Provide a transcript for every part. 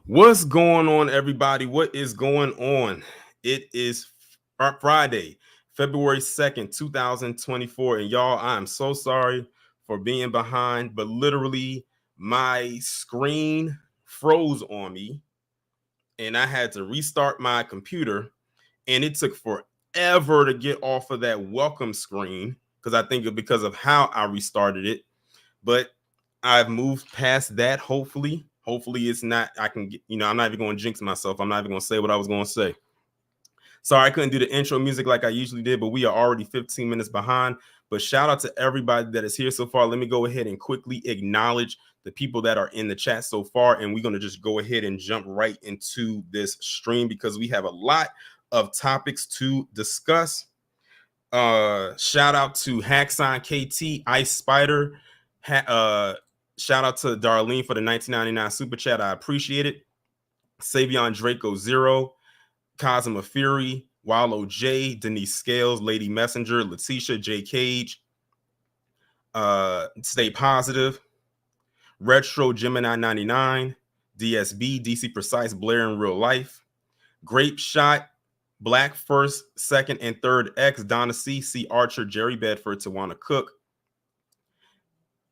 What's going on, everybody? What is going on? It is Friday, February 2nd, 2024. And y'all, I am so sorry for being behind, but literally my screen froze on me and I had to restart my computer. And it took forever to get off of that welcome screen because I think because of how I restarted it. But I've moved past that. Hopefully it's not, I can get, I'm not even going to jinx myself. I'm not even going to say what I was going to say. Sorry, I couldn't do the intro music like I usually did, but we are already 15 minutes behind. But shout out to everybody that is here so far. Let me go ahead and quickly acknowledge the people that are in the chat so far. And we're going to just go ahead and jump right into this stream because we have a lot of topics to discuss. Shout out to Hacksign KT, Ice Spider. Shout out to Darlene for the 1999 super chat. I appreciate it. Savion Draco Zero, Cosma Fury, Wallow J, Denise Scales, Lady Messenger, Letitia J Cage, Stay Positive, Retro Gemini 99, DSB, DC Precise, Blair in Real Life, Grape Shot, Black First, Second, and Third X, Donna C Archer, Jerry Bedford, Tawana Cook,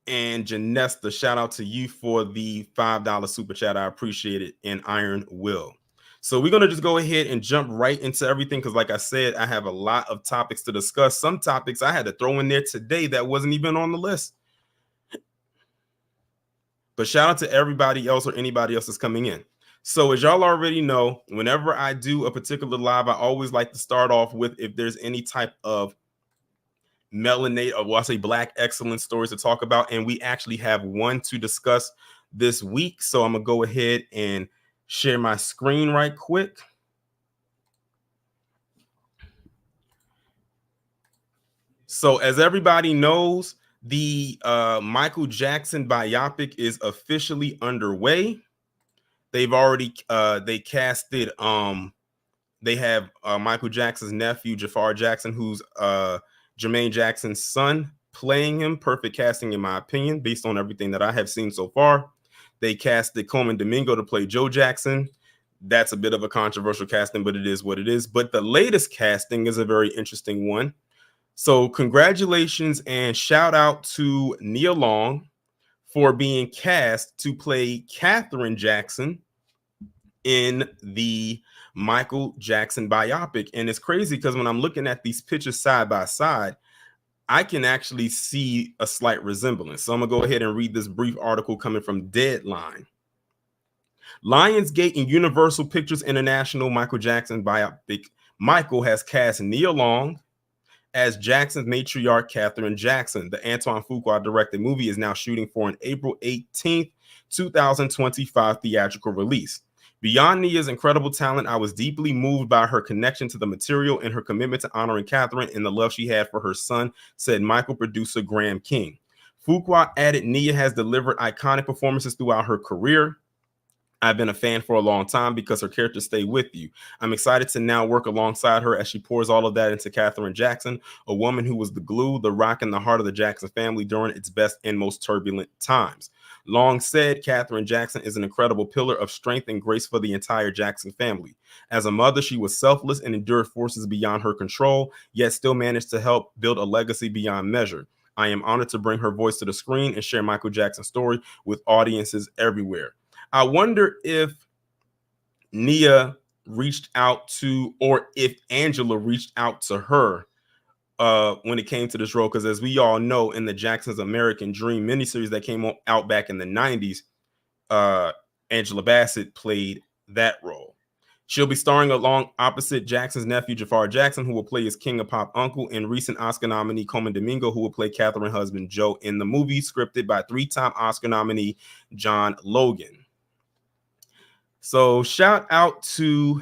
and Janesta. Shout out to you for the $5 super chat. I appreciate it. And Iron Will. So we're going to just go ahead and jump right into everything because, like I said, I have a lot of topics to discuss. Some topics I had to throw in there today that wasn't even on the list. But shout out to everybody else or anybody else that's coming in. So as y'all already know, whenever I do a particular live, I always like to start off with if there's any type of melanate, or I say black excellence stories to talk about. And we actually have one to discuss this week. So I'm going to go ahead and share my screen right quick. So as everybody knows, the Michael Jackson biopic is officially underway. They've already they casted they have Michael Jackson's nephew Jafar Jackson, who's Jermaine Jackson's son, playing him. Perfect casting in my opinion, based on everything that I have seen so far. They casted Coleman Domingo to play Joe Jackson. That's a bit of a controversial casting, but it is what it is. But the latest casting is a very interesting one. So congratulations and shout out to Nia Long for being cast to play Katherine Jackson in the Michael Jackson biopic. And it's crazy because when I'm looking at these pictures side by side, I can actually see a slight resemblance. So I'm going to go ahead and read this brief article coming from Deadline. Lionsgate and Universal Pictures International Michael Jackson biopic Michael has cast Nia Long as Jackson's matriarch Katherine Jackson. The Antoine Fuqua directed movie is now shooting for an April 18th, 2025 theatrical release. Beyond Nia's incredible talent, I was deeply moved by her connection to the material and her commitment to honoring Katherine and the love she had for her son, said Michael producer Graham King. Fuqua added Nia has delivered iconic performances throughout her career. I've been a fan for a long time because her characters stay with you. I'm excited to now work alongside her as she pours all of that into Katherine Jackson, a woman who was the glue, the rock, and the heart of the Jackson family during its best and most turbulent times. Long said, Katherine Jackson is an incredible pillar of strength and grace for the entire Jackson family. As a mother, she was selfless and endured forces beyond her control, yet still managed to help build a legacy beyond measure. I am honored to bring her voice to the screen and share Michael Jackson's story with audiences everywhere. I wonder if Nia reached out to, or if Angela reached out to her when it came to this role, because as we all know, in the Jackson's American Dream miniseries that came out back in the 90s, Angela Bassett played that role. She'll be starring along opposite Jackson's nephew, Jafar Jackson, who will play his King of Pop uncle, and recent Oscar nominee Coleman Domingo, who will play Katherine's husband, Joe, in the movie, scripted by three-time Oscar nominee John Logan. So shout out to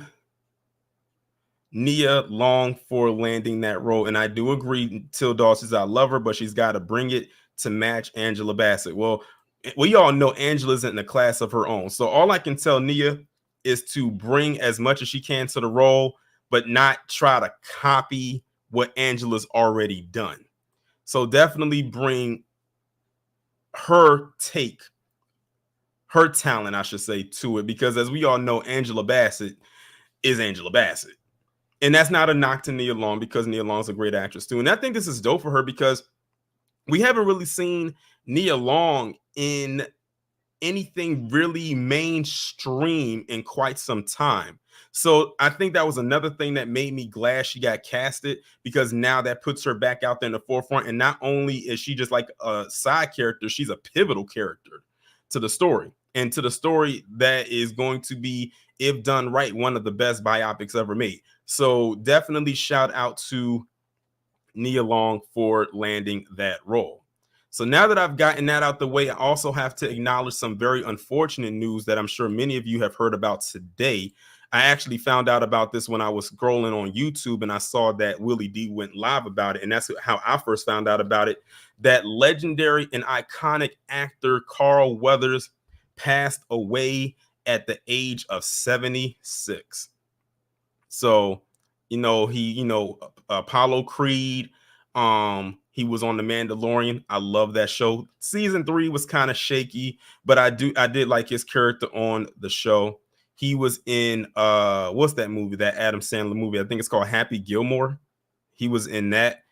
Nia Long for landing that role. And I do agree, Till Dawes says I love her, but she's got to bring it to match Angela Bassett. Well, we all know Angela's in a class of her own. So all I can tell Nia is to bring as much as she can to the role, but not try to copy what Angela's already done. So definitely bring her take, her talent, I should say, to it, because as we all know, Angela Bassett is Angela Bassett. And that's not a knock to Nia Long, because Nia Long's a great actress too. And I think this is dope for her, because we haven't really seen Nia Long in anything really mainstream in quite some time. So I think that was another thing that made me glad she got casted, because now that puts her back out there in the forefront. And not only is she just like a side character, she's a pivotal character to the story, and to the story that is going to be, if done right, one of the best biopics ever made. So definitely shout out to Nia Long for landing that role. So now that I've gotten that out the way, I also have to acknowledge some very unfortunate news that I'm sure many of you have heard about today. I actually found out about this when I was scrolling on YouTube, and I saw that Willie D went live about it. And that's how I first found out about it, that legendary and iconic actor Carl Weathers passed away at the age of 76. So, Apollo Creed, he was on The Mandalorian. I love that show. Season 3 was kind of shaky, but I did like his character on the show. He was in what's that movie, that Adam Sandler movie? I think it's called Happy Gilmore. He was in that.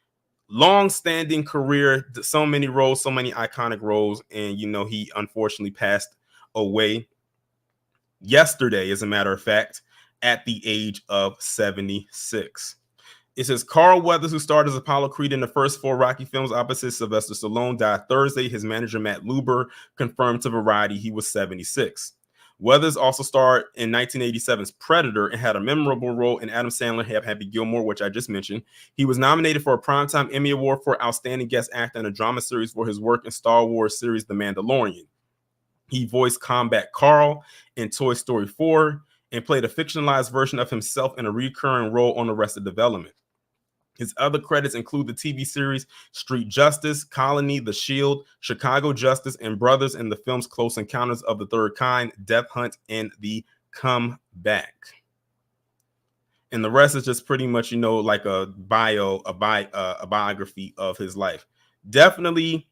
Long-standing career, so many roles, so many iconic roles, and he unfortunately passed away yesterday, as a matter of fact, at the age of 76. It says Carl Weathers, who starred as Apollo Creed in the first 4 Rocky films opposite Sylvester Stallone, died Thursday. His manager, Matt Luber, confirmed to Variety he was 76. Weathers also starred in 1987's Predator and had a memorable role in Adam Sandler Happy Gilmore, which I just mentioned. He was nominated for a Primetime Emmy Award for Outstanding Guest Actor in a Drama Series for his work in Star Wars series The Mandalorian. He voiced Combat Carl in Toy Story 4 and played a fictionalized version of himself in a recurring role on Arrested Development. His other credits include the TV series Street Justice, Colony, The Shield, Chicago Justice, and Brothers, in the films Close Encounters of the Third Kind, Death Hunt, and The Comeback. And the rest is just pretty much, like a biography of his life. Definitely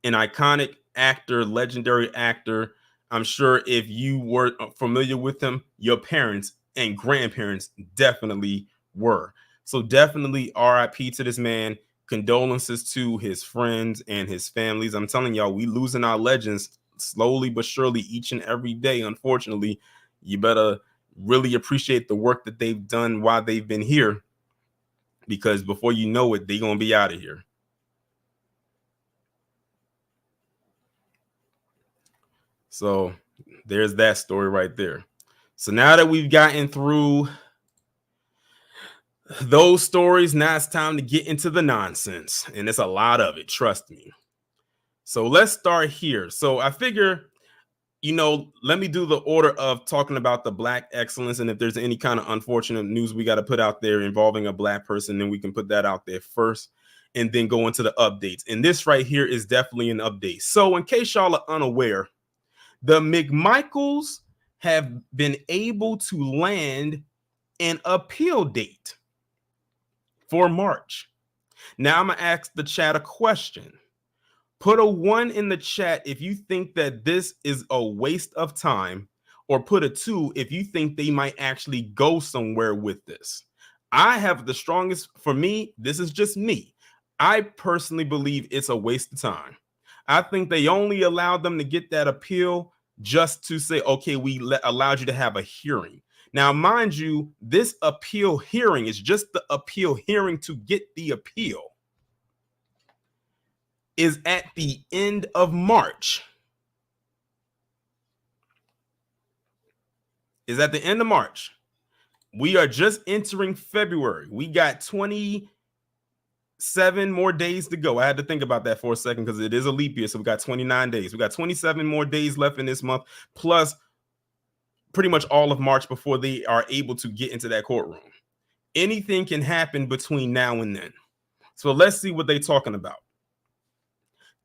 an iconic actor, legendary actor. I'm sure if you were familiar with him, your parents and grandparents definitely were. So definitely RIP to this man. Condolences to his friends and his families. I'm telling y'all, we losing our legends slowly but surely each and every day. Unfortunately, you better really appreciate the work that they've done while they've been here, because before you know it, they're going to be out of here. So there's that story right there. So now that we've gotten through those stories, now it's time to get into the nonsense, and it's a lot of it, trust me. So let's start here. So I figure, let me do the order of talking about the Black excellence, and if there's any kind of unfortunate news we got to put out there involving a Black person, then we can put that out there first and then go into the updates. And this right here is definitely an update. So in case y'all are unaware, the McMichaels have been able to land an appeal date for March. Now I'm going to ask the chat a question. Put a 1 in the chat if you think that this is a waste of time, or put a 2 if you think they might actually go somewhere with this. I have the strongest, for me, this is just me. I personally believe it's a waste of time. I think they only allowed them to get that appeal just to say, okay, we allowed you to have a hearing. Now, mind you, this appeal hearing is just the appeal hearing to get the appeal. Is at the end of March. Is at the end of March. We are just entering February. We got 27 more days to go. I had to think about that for a second because it is a leap year. So we got 29 days. We got 27 more days left in this month, plus pretty much all of March before they are able to get into that courtroom. Anything can happen between now and then. So let's see what they're talking about.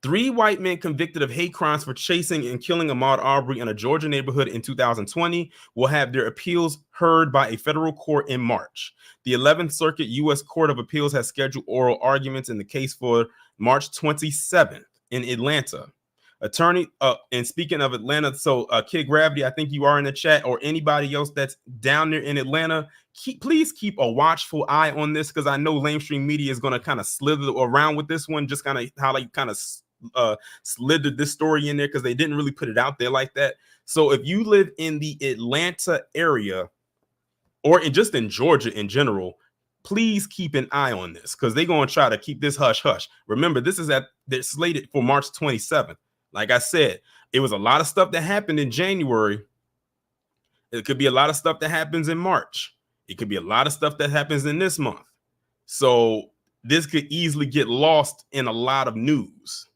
3 white men convicted of hate crimes for chasing and killing Ahmaud Arbery in a Georgia neighborhood in 2020 will have their appeals heard by a federal court in March. The 11th Circuit U.S. Court of Appeals has scheduled oral arguments in the case for March 27th in Atlanta. Attorney, and speaking of Atlanta, so Kid Gravity, I think you are in the chat, or anybody else that's down there in Atlanta, please keep a watchful eye on this, because I know mainstream media is going to kind of slither around with this one, just kind of how they kind of slithered this story in there, because they didn't really put it out there like that. So if you live in the Atlanta area, or just in Georgia in general, please keep an eye on this, because they're going to try to keep this hush hush. Remember, they're slated for March 27th. Like I said, it was a lot of stuff that happened in January. It could be a lot of stuff that happens in March. It could be a lot of stuff that happens in this month. So this could easily get lost in a lot of news.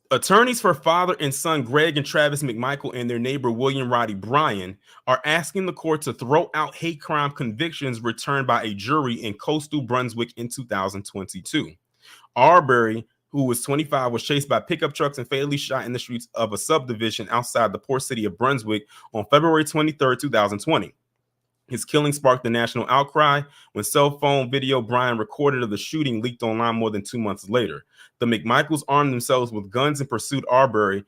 Attorneys for father and son Greg and Travis McMichael and their neighbor William Roddy Bryan are asking the court to throw out hate crime convictions returned by a jury in coastal Brunswick in 2022. Arbery, who was 25, was chased by pickup trucks and fatally shot in the streets of a subdivision outside the port city of Brunswick on February 23, 2020. His killing sparked the national outcry when cell phone video Bryan recorded of the shooting leaked online more than 2 months later. The McMichaels armed themselves with guns and pursued Arbery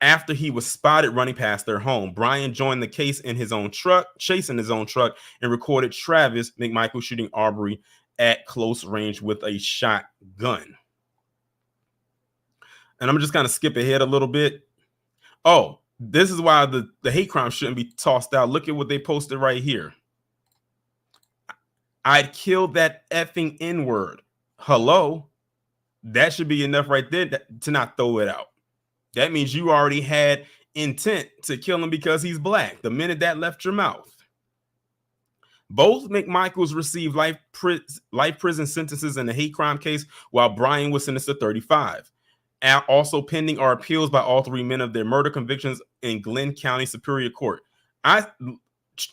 after he was spotted running past their home. Bryan joined the case in his own truck, and recorded Travis McMichael shooting Arbery at close range with a shotgun. And I'm just going to skip ahead a little bit. Oh, this is why the hate crime shouldn't be tossed out. Look at what they posted right here. I'd kill that effing N-word. Hello? That should be enough right there to not throw it out. That means you already had intent to kill him because he's black the minute that left your mouth. Both McMichaels received life prison sentences in the hate crime case, while Bryan was sentenced to 35. Also pending are appeals by all three men of their murder convictions in Glenn County Superior Court.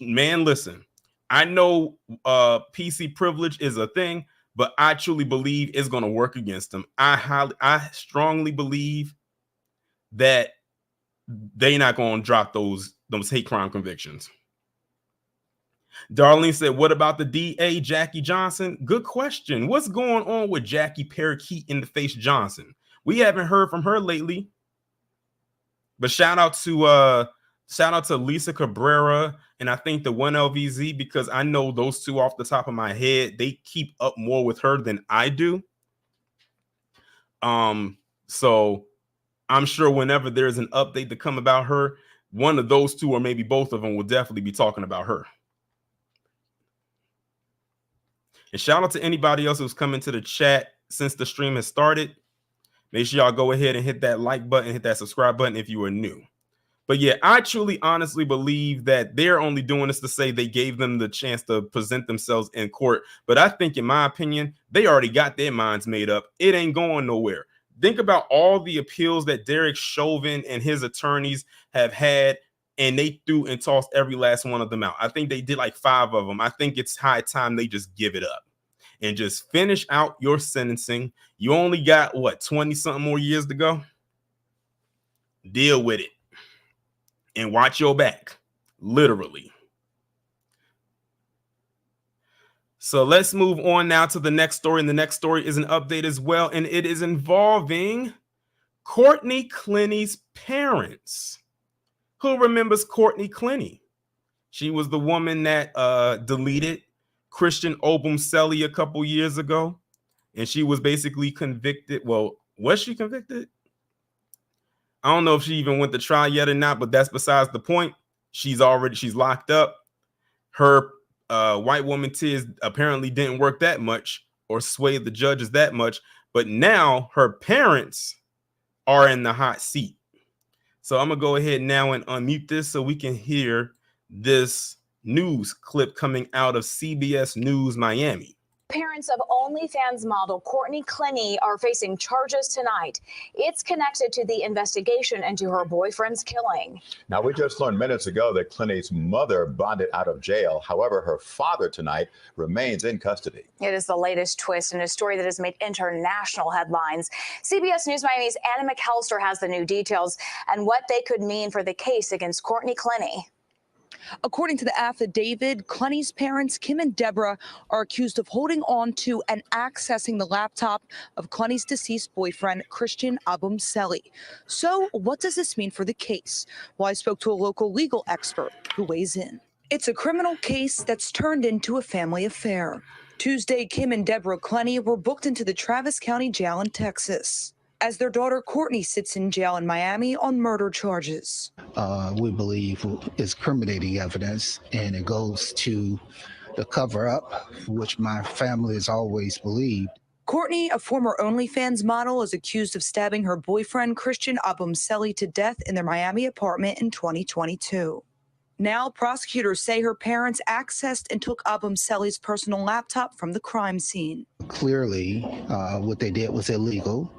Listen, I know PC privilege is a thing, but I truly believe it's going to work against them. I strongly believe that they're not going to drop those hate crime convictions. Darlene said, what about the DA, Jackie Johnson? Good question. What's going on with Jackie Parakeet in the face Johnson? We haven't heard from her lately. But shout out to Lisa Cabrera and I think the 1LVZ, because I know those two off the top of my head. They keep up more with her than I do. So I'm sure whenever there's an update to come about her, one of those two or maybe both of them will definitely be talking about her. And shout out to anybody else who's come into the chat since the stream has started. Make sure y'all go ahead and hit that like button, hit that subscribe button if you are new. But yeah, I truly, honestly believe that they're only doing this to say they gave them the chance to present themselves in court. But I think, in my opinion, they already got their minds made up. It ain't going nowhere. Think about all the appeals that Derek Chauvin and his attorneys have had, and they threw and tossed every last one of them out. I think they did like 5 of them. I think it's high time they just give it up and just finish out your sentencing. You only got, what, 20-something more years to go? Deal with it. And watch your back, literally. So let's move on now to the next story. And the next story is an update as well. And it is involving Courtney Clenney's parents. Who remembers Courtney Clenney? She was the woman that deleted Christian Obumseli a couple years ago. And she was basically convicted. Well, was she convicted? I don't know if she even went to trial yet or not, but that's besides the point. She's locked up. Her white woman tears apparently didn't work that much or sway the judges that much, but now her parents are in the hot seat. So I'm gonna go ahead now and unmute this so we can hear this news clip coming out of CBS News Miami. Parents of OnlyFans model Courtney Clenney are facing charges tonight. It's connected to the investigation into her boyfriend's killing. Now, we just learned minutes ago that Clenney's mother bonded out of jail. However, her father tonight remains in custody. It is the latest twist in a story that has made international headlines. CBS News Miami's Nia Long has the new details and what they could mean for the case against Courtney Clenney. According to the affidavit, Clenney's parents, Kim and Deborah, are accused of holding on to and accessing the laptop of Clenney's deceased boyfriend, Christian Abumseli. So what does this mean for the case? Well, I spoke to a local legal expert who weighs in. It's a criminal case that's turned into a family affair. Tuesday, Kim and Deborah Clenney were booked into the Travis County Jail in Texas, as their daughter Courtney sits in jail in Miami on murder charges. We believe is incriminating evidence, and it goes to the cover-up, which my family has always believed. Courtney, a former OnlyFans model, is accused of stabbing her boyfriend Christian Abumseli to death in their Miami apartment in 2022. Now, prosecutors say her parents accessed and took Abumseli's personal laptop from the crime scene. Clearly, what they did was illegal.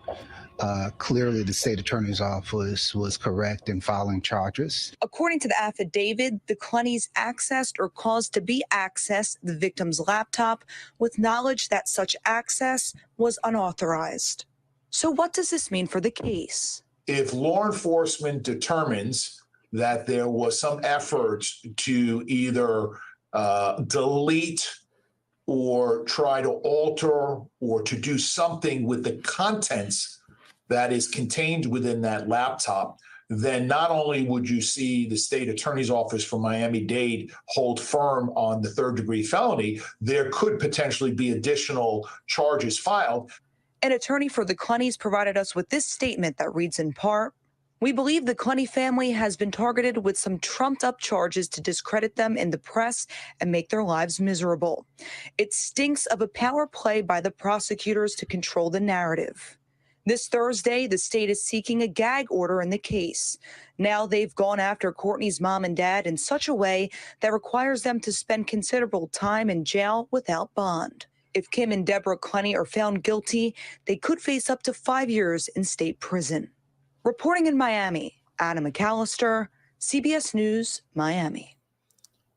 Clearly, the state attorney's office was correct in filing charges. According to the affidavit, the Clenneys accessed or caused to be accessed the victim's laptop with knowledge that such access was unauthorized. So what does this mean for the case? If law enforcement determines that there was some effort to either delete or try to alter or to do something with the contents that is contained within that laptop, then not only would you see the state attorney's office for Miami-Dade hold firm on the third-degree felony, there could potentially be additional charges filed. An attorney for the Clenneys provided us with this statement that reads in part, "We believe the Clenney family has been targeted with some trumped-up charges to discredit them in the press and make their lives miserable. It stinks of a power play by the prosecutors to control the narrative." This Thursday, the state is seeking a gag order in the case. Now they've gone after Courtney's mom and dad in such a way that requires them to spend considerable time in jail without bond. If Kim and Deborah Clenney are found guilty, they could face up to 5 years in state prison. Reporting in Miami, Adam McAllister, CBS News, Miami.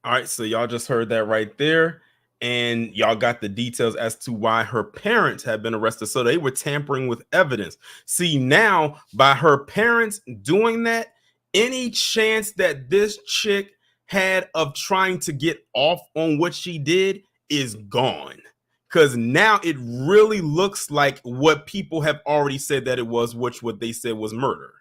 All right, so y'all just heard that right there. And y'all got the details as to why her parents have been arrested. So they were tampering with evidence. See, now by her parents doing that, any chance that this chick had of trying to get off on what she did is gone. Because now it really looks like what people have already said that it was, which what they said was murder.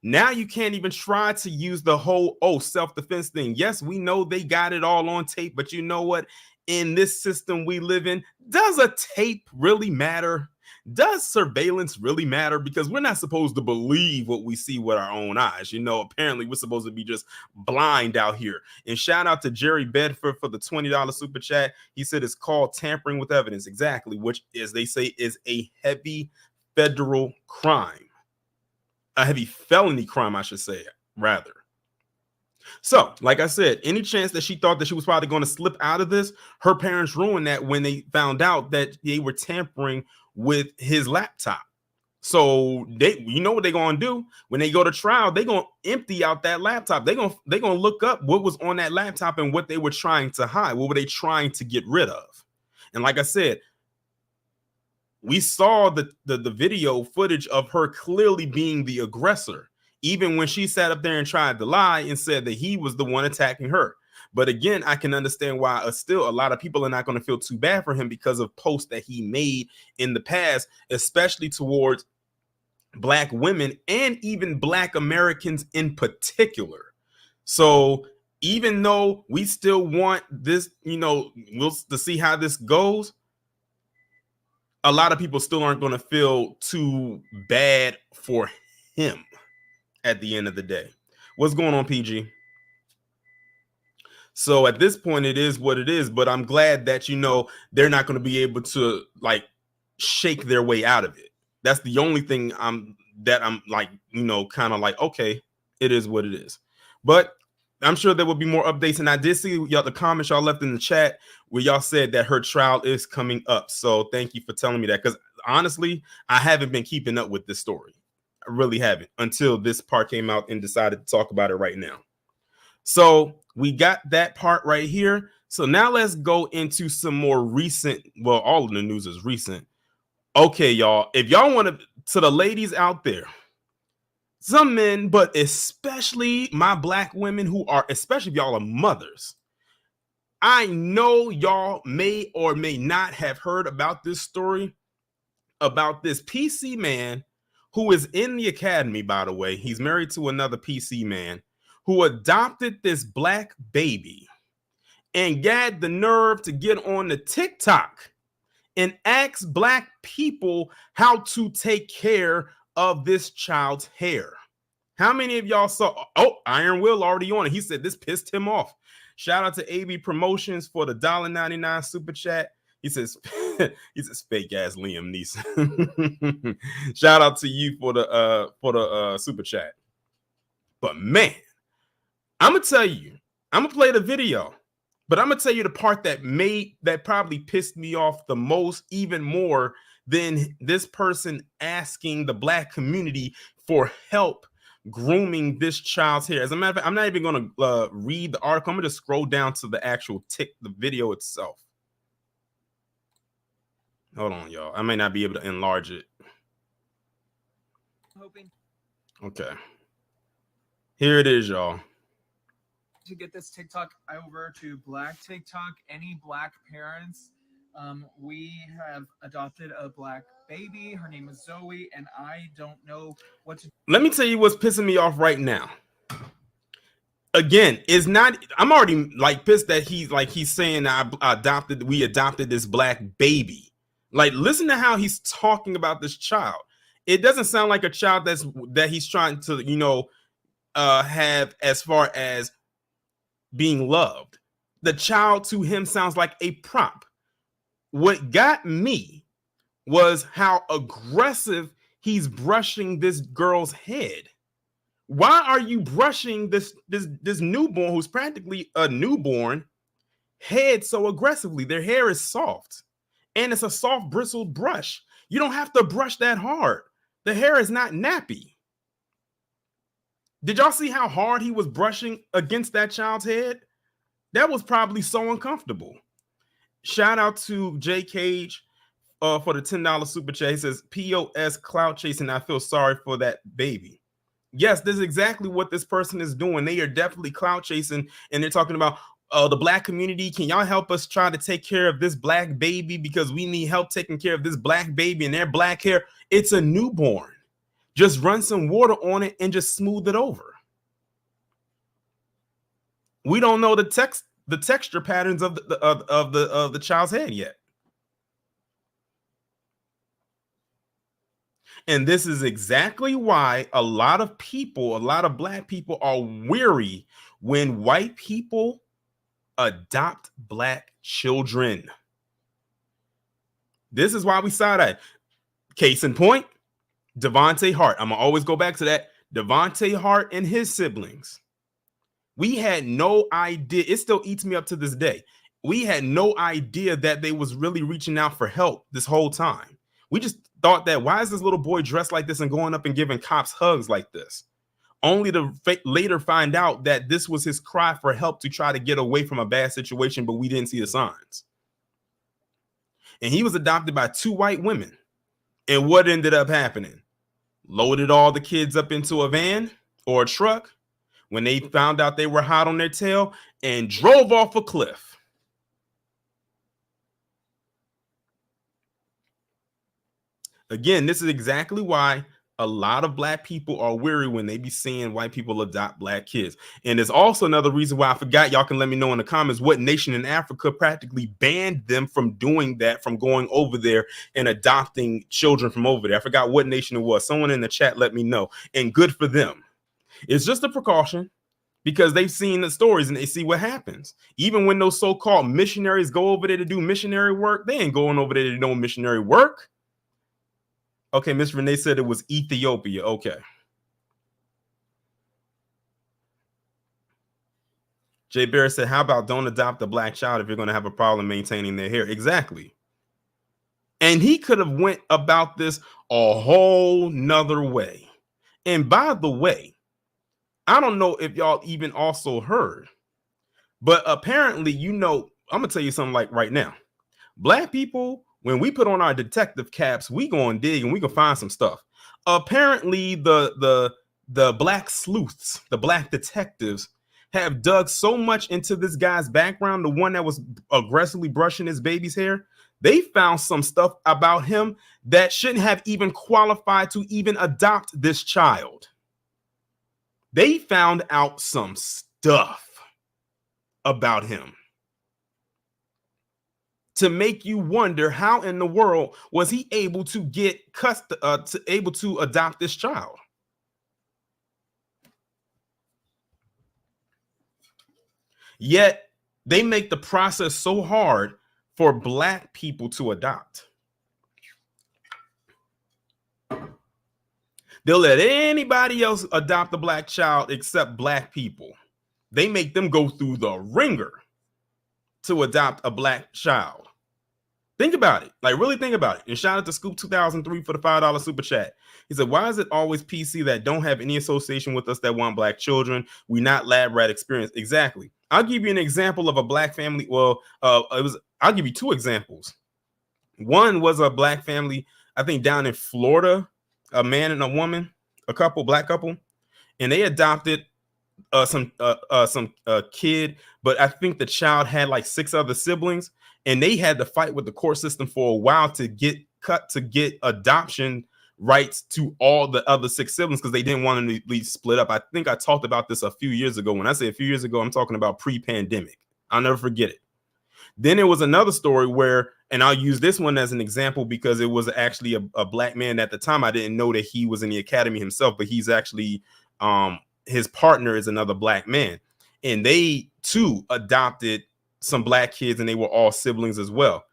Now you can't even try to use the whole, self-defense thing. Yes, we know they got it all on tape, but you know what? In this system we live in, does a tape really matter? Does surveillance really matter? Because we're not supposed to believe what we see with our own eyes. You know, apparently we're supposed to be just blind out here. And shout out to Jerry Bedford for the $20 super chat. He said it's called tampering with evidence. Exactly, which is, they say, is a heavy federal crime. A heavy felony crime, I should say, rather. So, like I said, any chance that she thought that she was probably going to slip out of this, her parents ruined that when they found out that they were tampering with his laptop. So you know what they're going to do when they go to trial? They're going to empty out that laptop. They're going to look up what was on that laptop and what they were trying to hide. What were they trying to get rid of? And like I said, we saw the video footage of her clearly being the aggressor, even when she sat up there and tried to lie and said that he was the one attacking her. But again, I can understand why still a lot of people are not going to feel too bad for him because of posts that he made in the past, especially towards Black women and even Black Americans in particular. So even though we still want this, to see how this goes, a lot of people still aren't going to feel too bad for him at the end of the day. What's going on, PG? So at this point, it is what it is, but I'm glad that, they're not going to be able to shake their way out of it. That's the only thing I'm kind of like, okay, it is what it is. But I'm sure there will be more updates. And I did see the comments y'all left in the chat where y'all said that her trial is coming up. So thank you for telling me that, because honestly, I haven't been keeping up with this story. I really haven't until this part came out and decided to talk about it right now. So we got that part right here. So now let's go into some more recent. Well, all of the news is recent. Okay, y'all, if y'all want to the ladies out there, some men, but especially my black women who are, especially if y'all are mothers. I know y'all may or may not have heard about this story about this PC man who is in the academy, by the way. He's married to another PC man who adopted this black baby and had the nerve to get on the TikTok and ask black people how to take care of this child's hair. How many of y'all saw? Oh, Iron Will already on it. He said this pissed him off. Shout out to AB Promotions for the $1.99 super chat. He says, fake ass Liam Neeson. Shout out to you for the super chat. But man, I'm gonna tell you, I'm gonna play the video, but I'm gonna tell you the part that probably pissed me off the most, even more than this person asking the black community for help grooming this child's hair. As a matter of fact, I'm not even going to read the article. I'm going to just scroll down to the actual the video itself. Hold on, y'all. I may not be able to enlarge it. Okay. Here it is, y'all. To get this TikTok over to Black TikTok, any black parents, we have adopted a black baby. Her name is Zoe, and I don't know what to. Let me tell you what's pissing me off right now. Again, it's not. I'm already like pissed that he's saying we adopted this black baby. Like, listen to how he's talking about this child. It doesn't sound like a child that he's trying to, have as far as being loved. The child to him sounds like a prop. What got me was how aggressive he's brushing this girl's head. Why are you brushing this newborn who's practically a newborn head so aggressively? Their hair is soft and it's a soft bristled brush. You don't have to brush that hard. The hair is not nappy. Did y'all see how hard he was brushing against that child's head? That was probably so uncomfortable. Shout out to J Cage for the $10 super chat. He says, POS clout chasing. I feel sorry for that baby. Yes, this is exactly what this person is doing. They are definitely clout chasing, and they're talking about the black community. Can y'all help us try to take care of this black baby because we need help taking care of this black baby and their black hair? It's a newborn. Just run some water on it and just smooth it over. We don't know the texture patterns of the child's head yet. And this is exactly why a lot of black people are weary when white people adopt black children. This is why we saw that. Case in point, Devontae Hart. I'm going to always go back to that. Devontae Hart and his siblings. We had no idea. It still eats me up to this day. We had no idea that they was really reaching out for help this whole time. We just thought that, why is this little boy dressed like this and going up and giving cops hugs like this? Only to later find out that this was his cry for help to try to get away from a bad situation, but we didn't see the signs. And he was adopted by 2 white women. And what ended up happening? Loaded all the kids up into a van or a truck when they found out they were hot on their tail and drove off a cliff. Again, this is exactly why a lot of black people are weary when they be seeing white people adopt black kids. And there's also another reason why I forgot. Y'all can let me know in the comments what nation in Africa practically banned them from doing that, from going over there and adopting children from over there. I forgot what nation it was. Someone in the chat let me know. And good for them. It's just a precaution because they've seen the stories and they see what happens. Even when those so-called missionaries go over there to do missionary work, they ain't going over there to do missionary work. Okay, Miss Renee said it was Ethiopia. Okay. Jay Barrett said, how about don't adopt a black child if you're going to have a problem maintaining their hair? Exactly. And he could have went about this a whole nother way. And by the way, I don't know if y'all even also heard, but apparently, I'm going to tell you something like right now. Black people, when we put on our detective caps, we go and dig and we can find some stuff. Apparently, the the black sleuths, the black detectives, have dug so much into this guy's background, the one that was aggressively brushing his baby's hair, they found some stuff about him that shouldn't have even qualified to even adopt this child. They found out some stuff about him to make you wonder how in the world was he able to get able to adopt this child. Yet they make the process so hard for black people to adopt. They'll let anybody else adopt a black child except black people. They make them go through the ringer to adopt a black child. Think about it. Like, really think about it. And shout out to Scoop 2003 for the $5 super chat. He said, why is it always PC that don't have any association with us that want black children? We not lab rat experience. Exactly. I'll give you an example of a black family. Well, I'll give you two examples. One was a black family, I think down in Florida, a man and a woman, a couple, black couple, and they adopted some kid, but I think the child had like 6 other siblings, and they had to fight with the court system for a while to get adoption rights to all the other 6 siblings because they didn't want them to be split up. I think I talked about this a few years ago. When I say a few years ago, I'm talking about pre-pandemic. I'll never forget it. Then there was another story where, and I'll use this one as an example because it was actually a black man at the time. I didn't know that he was in the academy himself, but he's actually his partner is another black man, and they too adopted some black kids, and they were all siblings as well.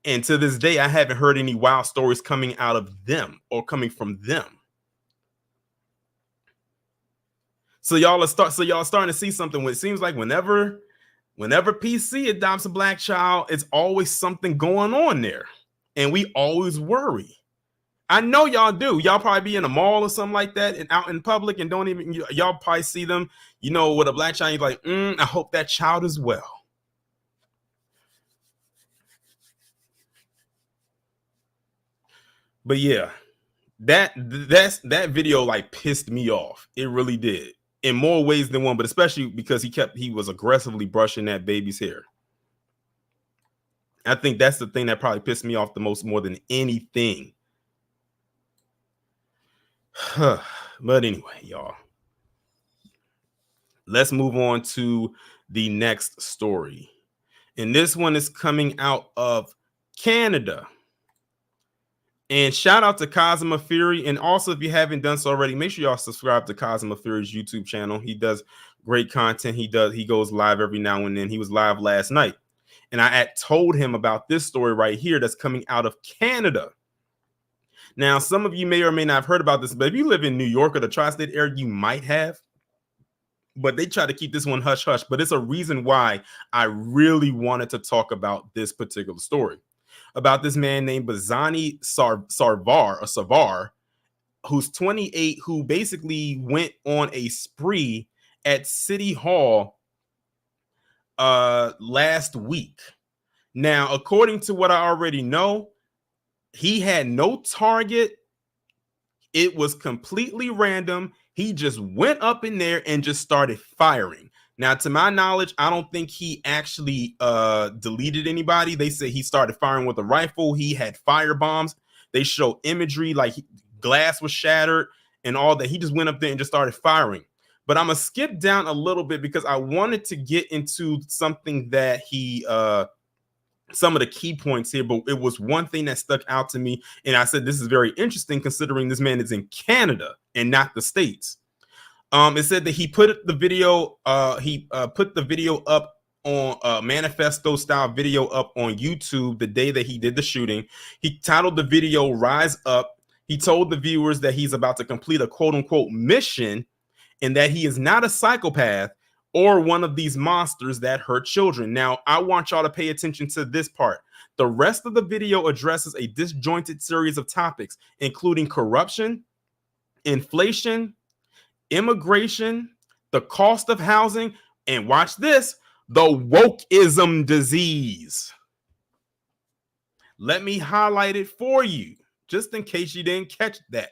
And to this day, I haven't heard any wild stories coming out of them or coming from them. So y'all are starting to see something where it seems like whenever PC adopts a black child, it's always something going on there, and we always worry. I know y'all do. Y'all probably be in a mall or something like that and out in public and don't even, y'all probably see them, with a black child. You're like, I hope that child is well. But yeah, that video like pissed me off. It really did, in more ways than one, but especially because he was aggressively brushing that baby's hair. I think that's the thing that probably pissed me off the most, more than anything. But anyway, y'all, let's move on to the next story. And this one is coming out of Canada. And shout out to Cosima Fury. And also, if you haven't done so already, make sure y'all subscribe to Cosima Fury's YouTube channel. He does great content. He goes live every now and then. He was live last night. And I had told him about this story right here that's coming out of Canada. Now, some of you may or may not have heard about this, but if you live in New York or the tri-state area, you might have. But they try to keep this one hush hush. But it's a reason why I really wanted to talk about this particular story. About this man named Bazani Savar, who's 28, who basically went on a spree at City Hall last week. Now, according to what I already know, he had no target. It was completely random. He just went up in there and just started firing. Now, to my knowledge, I don't think he actually deleted anybody. They say he started firing with a rifle. He had fire bombs. They show imagery like glass was shattered and all that. He just went up there and just started firing. But I'm going to skip down a little bit because I wanted to get into something that some of the key points here, but it was one thing that stuck out to me. And I said, this is very interesting considering this man is in Canada and not the States. It said that he put the video, put the video up on manifesto style video up on YouTube the day that he did the shooting. He titled the video "Rise Up." He told the viewers that he's about to complete a quote unquote mission and that he is not a psychopath or one of these monsters that hurt children. Now, I want y'all to pay attention to this part. The rest of the video addresses a disjointed series of topics, including corruption, inflation, immigration, the cost of housing, and watch this, the wokeism disease. Let me highlight it for you, just in case you didn't catch that.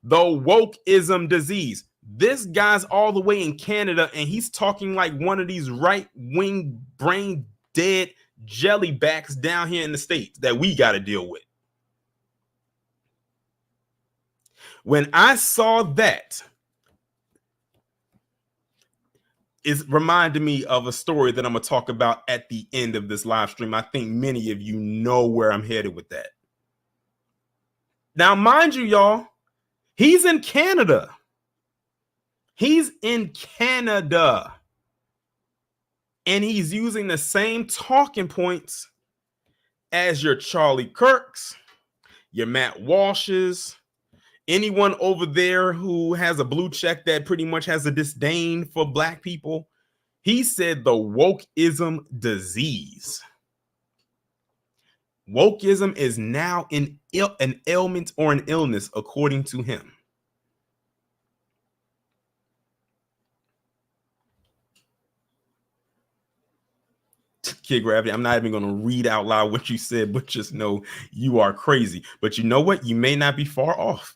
The wokeism disease. This guy's all the way in Canada, and he's talking like one of these right-wing, brain-dead jellybacks down here in the States that we got to deal with. When I saw that, it reminded me of a story that I'm going to talk about at the end of this live stream. I think many of you know where I'm headed with that. Now, mind you, y'all, he's in Canada. He's in Canada. And he's using the same talking points as your Charlie Kirks, your Matt Walshes, anyone over there who has a blue check that pretty much has a disdain for black people. He said the wokeism disease. Wokeism is now an ailment or an illness, according to him. Kid Gravity, I'm not even going to read out loud what you said, but just know you are crazy. But you know what? You may not be far off.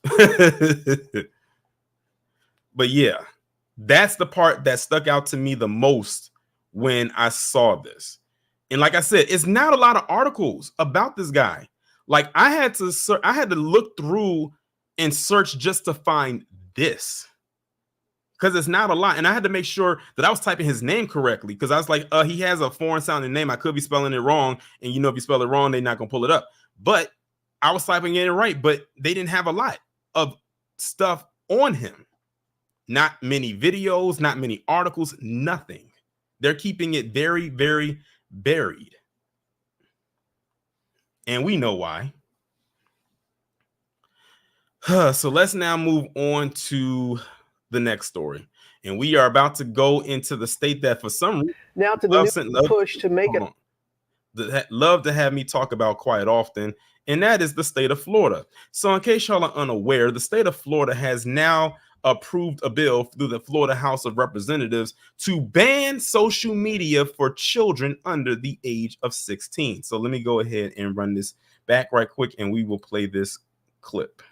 But yeah, that's the part that stuck out to me the most when I saw this. And like I said, it's not a lot of articles about this guy. Like I had to look through and search just to find this, because it's not a lot. And I had to make sure that I was typing his name correctly, because I was like, he has a foreign sounding name. I could be spelling it wrong. And you know, if you spell it wrong, they're not going to pull it up. But I was typing it right, but they didn't have a lot of stuff on him. Not many videos, not many articles, nothing. They're keeping it very, very buried. And we know why. So let's now move on to the next story. And we are about to go into the state that for some reason now to the new push to make it love to have me talk about quite often, and that is the state of Florida. So in case y'all are unaware, the state of Florida has now approved a bill through the Florida House of Representatives to ban social media for children under the age of 16. So let me go ahead and run this back right quick, and we will play this clip.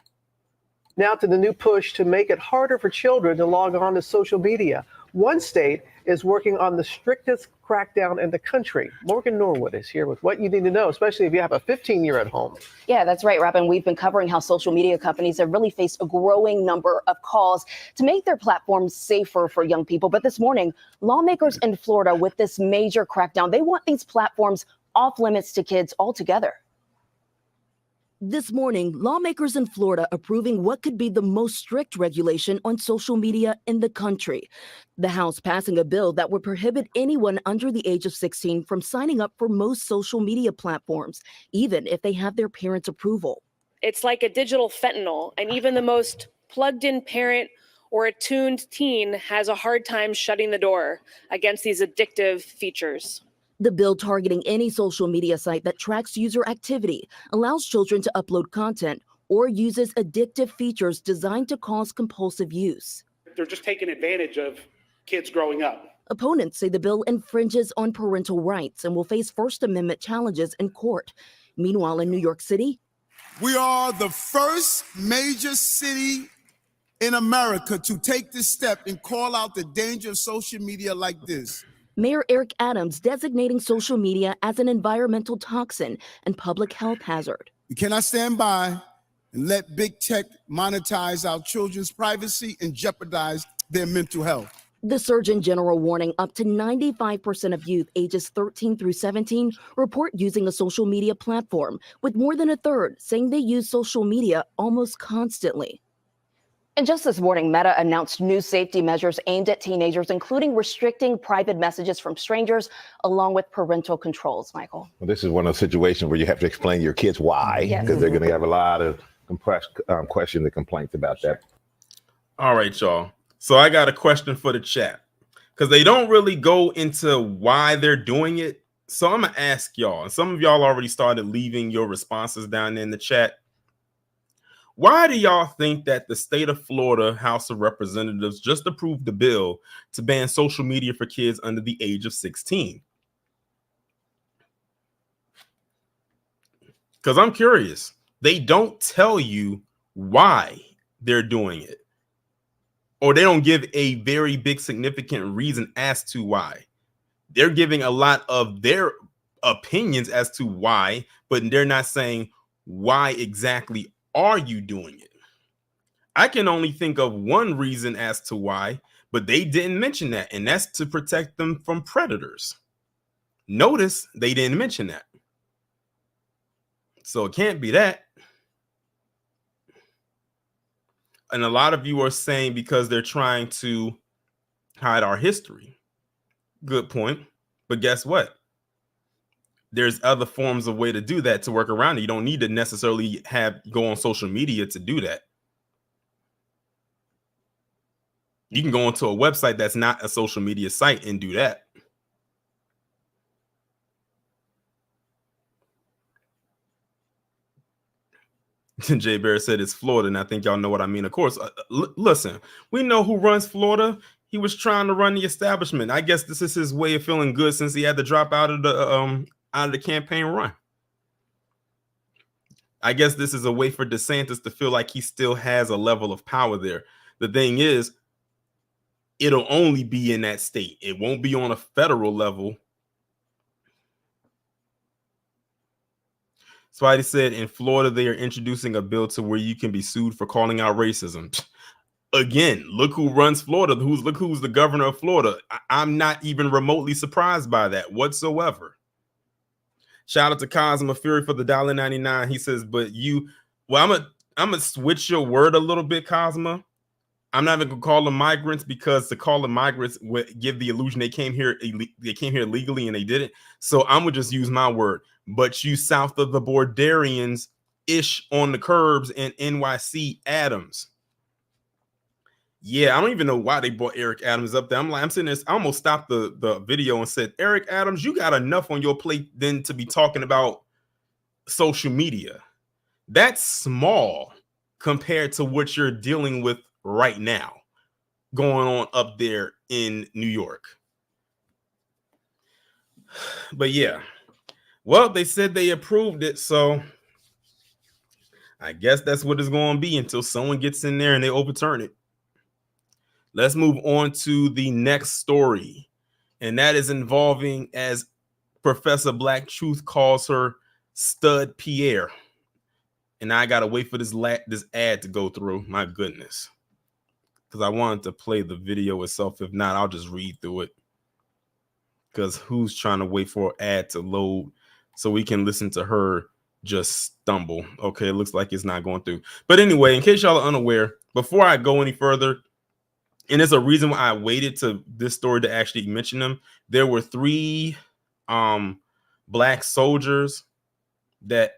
Now to the new push to make it harder for children to log on to social media. One state is working on the strictest crackdown in the country. Morgan Norwood is here with what you need to know, especially if you have a 15-year at home. Yeah, that's right, Robin. We've been covering how social media companies have really faced a growing number of calls to make their platforms safer for young people. But this morning, lawmakers in Florida with this major crackdown, they want these platforms off limits to kids altogether. This morning, lawmakers in Florida approving what could be the most strict regulation on social media in the country. The House passing a bill that would prohibit anyone under the age of 16 from signing up for most social media platforms, even if they have their parents' approval. It's like a digital fentanyl, and even the most plugged-in parent or attuned teen has a hard time shutting the door against these addictive features. The bill targeting any social media site that tracks user activity, allows children to upload content, or uses addictive features designed to cause compulsive use. They're just taking advantage of kids growing up. Opponents say the bill infringes on parental rights and will face First Amendment challenges in court. Meanwhile, in New York City, we are the first major city in America to take this step and call out the danger of social media like this. Mayor Eric Adams designating social media as an environmental toxin and public health hazard. We cannot stand by and let big tech monetize our children's privacy and jeopardize their mental health. The Surgeon General warning up to 95% of youth ages 13 through 17 report using a social media platform, with more than a third saying they use social media almost constantly. And just this morning, Meta announced new safety measures aimed at teenagers, including restricting private messages from strangers, along with parental controls, Michael. Well, this is one of those situations where you have to explain to your kids why, because they're going to have a lot of questions and complaints about that. All right, y'all. So I got a question for the chat, because they don't really go into why they're doing it. So I'm going to ask y'all, and some of y'all already started leaving your responses down there in the chat. Why do y'all think that the state of Florida House of Representatives just approved the bill to ban social media for kids under the age of 16? Because I'm curious. They don't tell you why they're doing it, or they don't give a very big significant reason as to why. They're giving a lot of their opinions as to why, but they're not saying why exactly are you doing it. I can only think of one reason as to why, but they didn't mention that, and that's to protect them from predators. Notice they didn't mention that. So it can't be that. And a lot of you are saying because they're trying to hide our history. Good point. But guess what? There's other forms of way to do that, to work around it. You don't need to necessarily go on social media to do that. You can go onto a website that's not a social media site and do that. Jay Bear said it's Florida, and I think y'all know what I mean. Of course, listen, we know who runs Florida. He was trying to run the establishment. I guess this is his way of feeling good since he had to drop out of the campaign run. I guess this is a way for DeSantis to feel like he still has a level of power there. The thing is, it'll only be in that state. It won't be on a federal level. Spidey said in Florida, they are introducing a bill to where you can be sued for calling out racism. Again, look who runs Florida. Look who's the governor of Florida. I'm not even remotely surprised by that whatsoever. Shout out to Cosmo Fury for the $1.99. He says, but you, well, I'm gonna switch your word a little bit, Cosmo. I'm not even gonna call them migrants, because to call them migrants would give the illusion they came here illegally, and they didn't. So I'm gonna just use my word. But you south of the Bordarians ish on the curbs in NYC Adams. Yeah, I don't even know why they brought Eric Adams up there. I'm sitting there, I almost stopped the video and said, Eric Adams, you got enough on your plate then to be talking about social media. That's small compared to what you're dealing with right now going on up there in New York. But yeah, well, they said they approved it, so I guess that's what it's going to be until someone gets in there and they overturn it. Let's move on to the next story, and that is involving, as Professor Black Truth calls her, Stud Pierre. And I gotta wait for this ad to go through. My goodness, because I wanted to play the video itself. If not, I'll just read through it. Because who's trying to wait for an ad to load so we can listen to her just stumble? Okay, it looks like it's not going through. But anyway, in case y'all are unaware, before I go any further, and there's a reason why I waited to this story to actually mention them. There were 3 black soldiers that,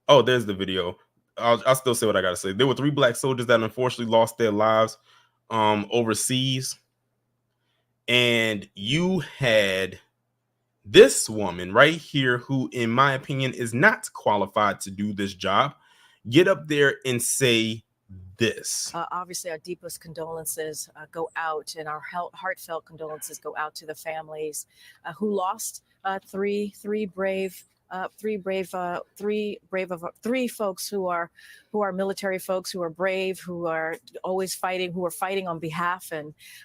oh, there's the video. I'll still say what I gotta say. There were 3 black soldiers that unfortunately lost their lives overseas. And you had this woman right here, who, in my opinion, is not qualified to do this job, get up there and say this. Obviously, our deepest condolences go out, and our heartfelt condolences go out to the families who lost three folks who are military folks, who are brave, who are always fighting, who are fighting on behalf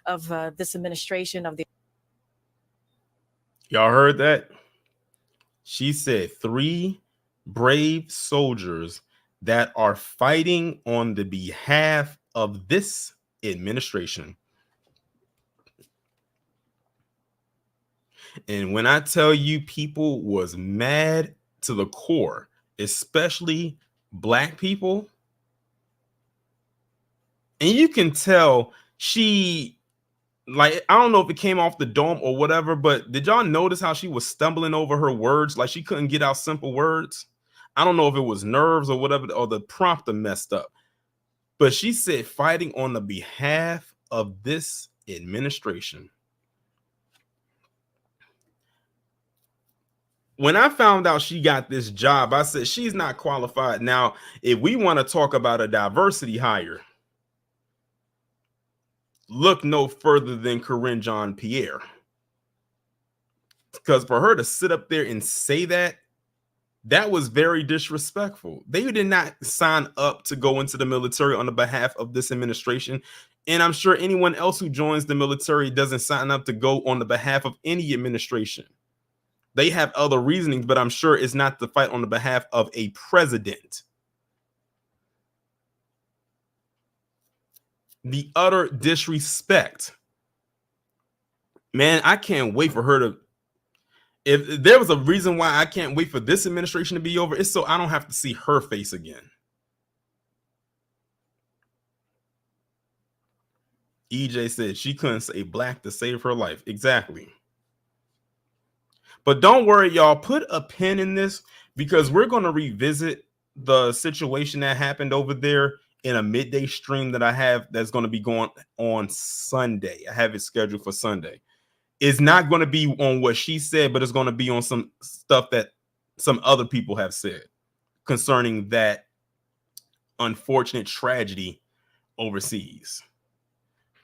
of this administration of the. Y'all heard that? She said 3 brave soldiers that are fighting on the behalf of this administration. And when I tell you, people was mad to the core, especially black people, and you can tell she, like, I don't know if it came off the dome or whatever, but did y'all notice how she was stumbling over her words? Like, she couldn't get out simple words. I don't know if it was nerves or whatever, or the prompter messed up, but she said fighting on the behalf of this administration. When I found out she got this job, I said, she's not qualified. Now, if we want to talk about a diversity hire, look no further than Karrine Jean-Pierre. Because for her to sit up there and say that, That was very disrespectful. They did not sign up to go into the military on the behalf of this administration. And I'm sure anyone else who joins the military doesn't sign up to go on the behalf of any administration. They have other reasonings, but I'm sure it's not to fight on the behalf of a president. The utter disrespect. Man, I can't wait for her to. If there was a reason why I can't wait for this administration to be over, it's so I don't have to see her face again. EJ said she couldn't say black to save her life. Exactly. But don't worry, y'all. Put a pin in this because we're going to revisit the situation that happened over there in a midday stream that I have that's going to be going on Sunday. I have it scheduled for Sunday. It's not going to be on what she said, but it's going to be on some stuff that some other people have said concerning that unfortunate tragedy overseas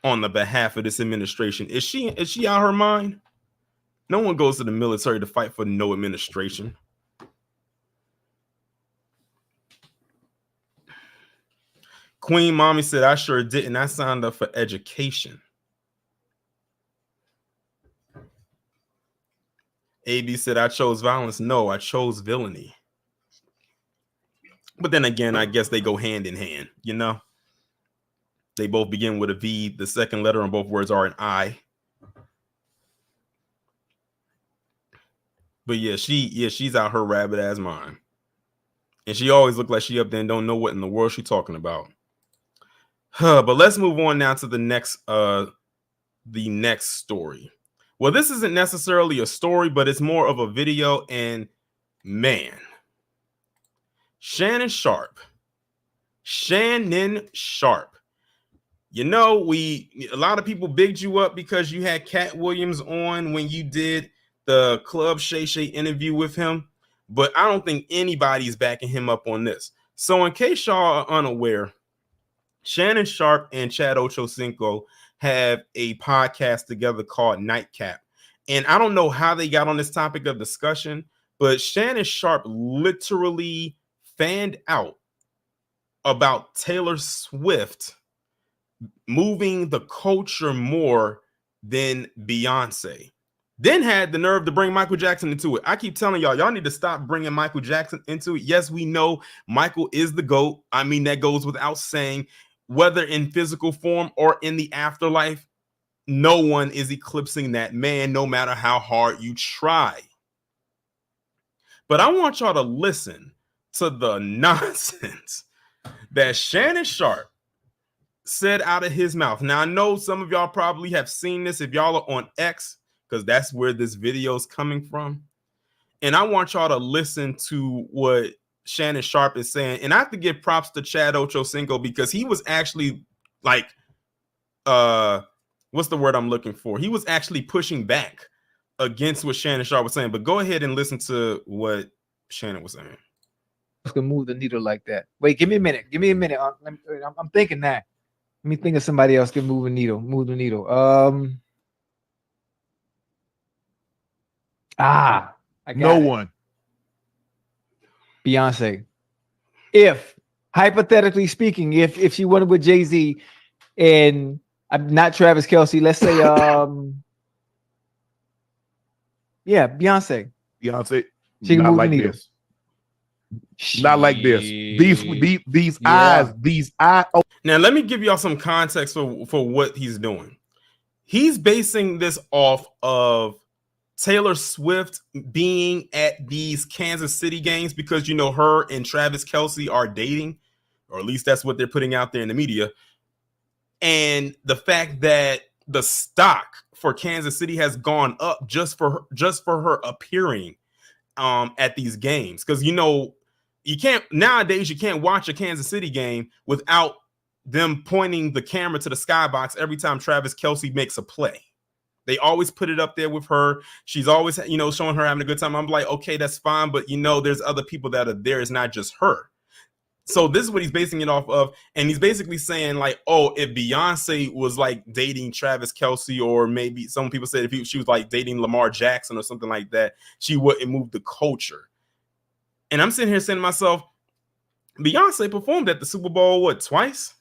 on the behalf of this administration. Is she out of her mind? No one goes to the military to fight for no administration. Queen Mommy said, I sure didn't. I signed up for education. AB said, I chose violence. No, I chose villainy. But then again, I guess they go hand in hand, you know? They both begin with a V. The second letter on both words are an I. But yeah, she's out her rabbit ass mind. And she always look like she up there and don't know what in the world she's talking about. But let's move on now to the next story. Well, this isn't necessarily a story, but it's more of a video. And man, Shannon Sharpe. You know, a lot of people bigged you up because you had Cat Williams on when you did the Club Shay Shay interview with him, but I don't think anybody's backing him up on this. So in case y'all are unaware, Shannon Sharpe and Chad Ochocinco have a podcast together called Nightcap. And I don't know how they got on this topic of discussion, but Shannon Sharpe literally fanned out about Taylor Swift moving the culture more than Beyonce. Then had the nerve to bring Michael Jackson into it. I keep telling y'all need to stop bringing Michael Jackson into it. Yes, we know Michael is the GOAT. I mean, that goes without saying, whether in physical form or in the afterlife, no one is eclipsing that man, no matter how hard you try. But I want y'all to listen to the nonsense that Shannon Sharpe said out of his mouth. Now, I know some of y'all probably have seen this if y'all are on X, because that's where this video is coming from. And I want y'all to listen to what Shannon Sharpe is saying. And I have to give props to Chad Ochocinco because he was actually like, what's the word I'm looking for? He was actually pushing back against what Shannon Sharpe was saying. But go ahead and listen to what Shannon was saying. Can move the needle like that. Wait, give me a minute. I'm thinking that. Let me think of somebody else can move the needle. I got no it. one. Beyonce. If hypothetically speaking, if she went with Jay-Z and not Travis Kelce, let's say Beyonce. She can not move like the needle. this. Not like this. These eyes. Oh. Now let me give y'all some context for what he's doing. He's basing this off of Taylor Swift being at these Kansas City games because, you know, her and Travis Kelce are dating, or at least that's what they're putting out there in the media. And the fact that the stock for Kansas City has gone up just for her appearing at these games. Because, you know, nowadays you can't watch a Kansas City game without them pointing the camera to the skybox every time Travis Kelce makes a play. They always put it up there with her. She's always, you know, showing her having a good time. I'm like, okay, that's fine. But, you know, there's other people that are there. It's not just her. So this is what he's basing it off of. And he's basically saying like, oh, if Beyonce was like dating Travis Kelce, or maybe some people said if she was like dating Lamar Jackson or something like that, she wouldn't move the culture. And I'm sitting here saying to myself, Beyonce performed at the Super Bowl, what, twice?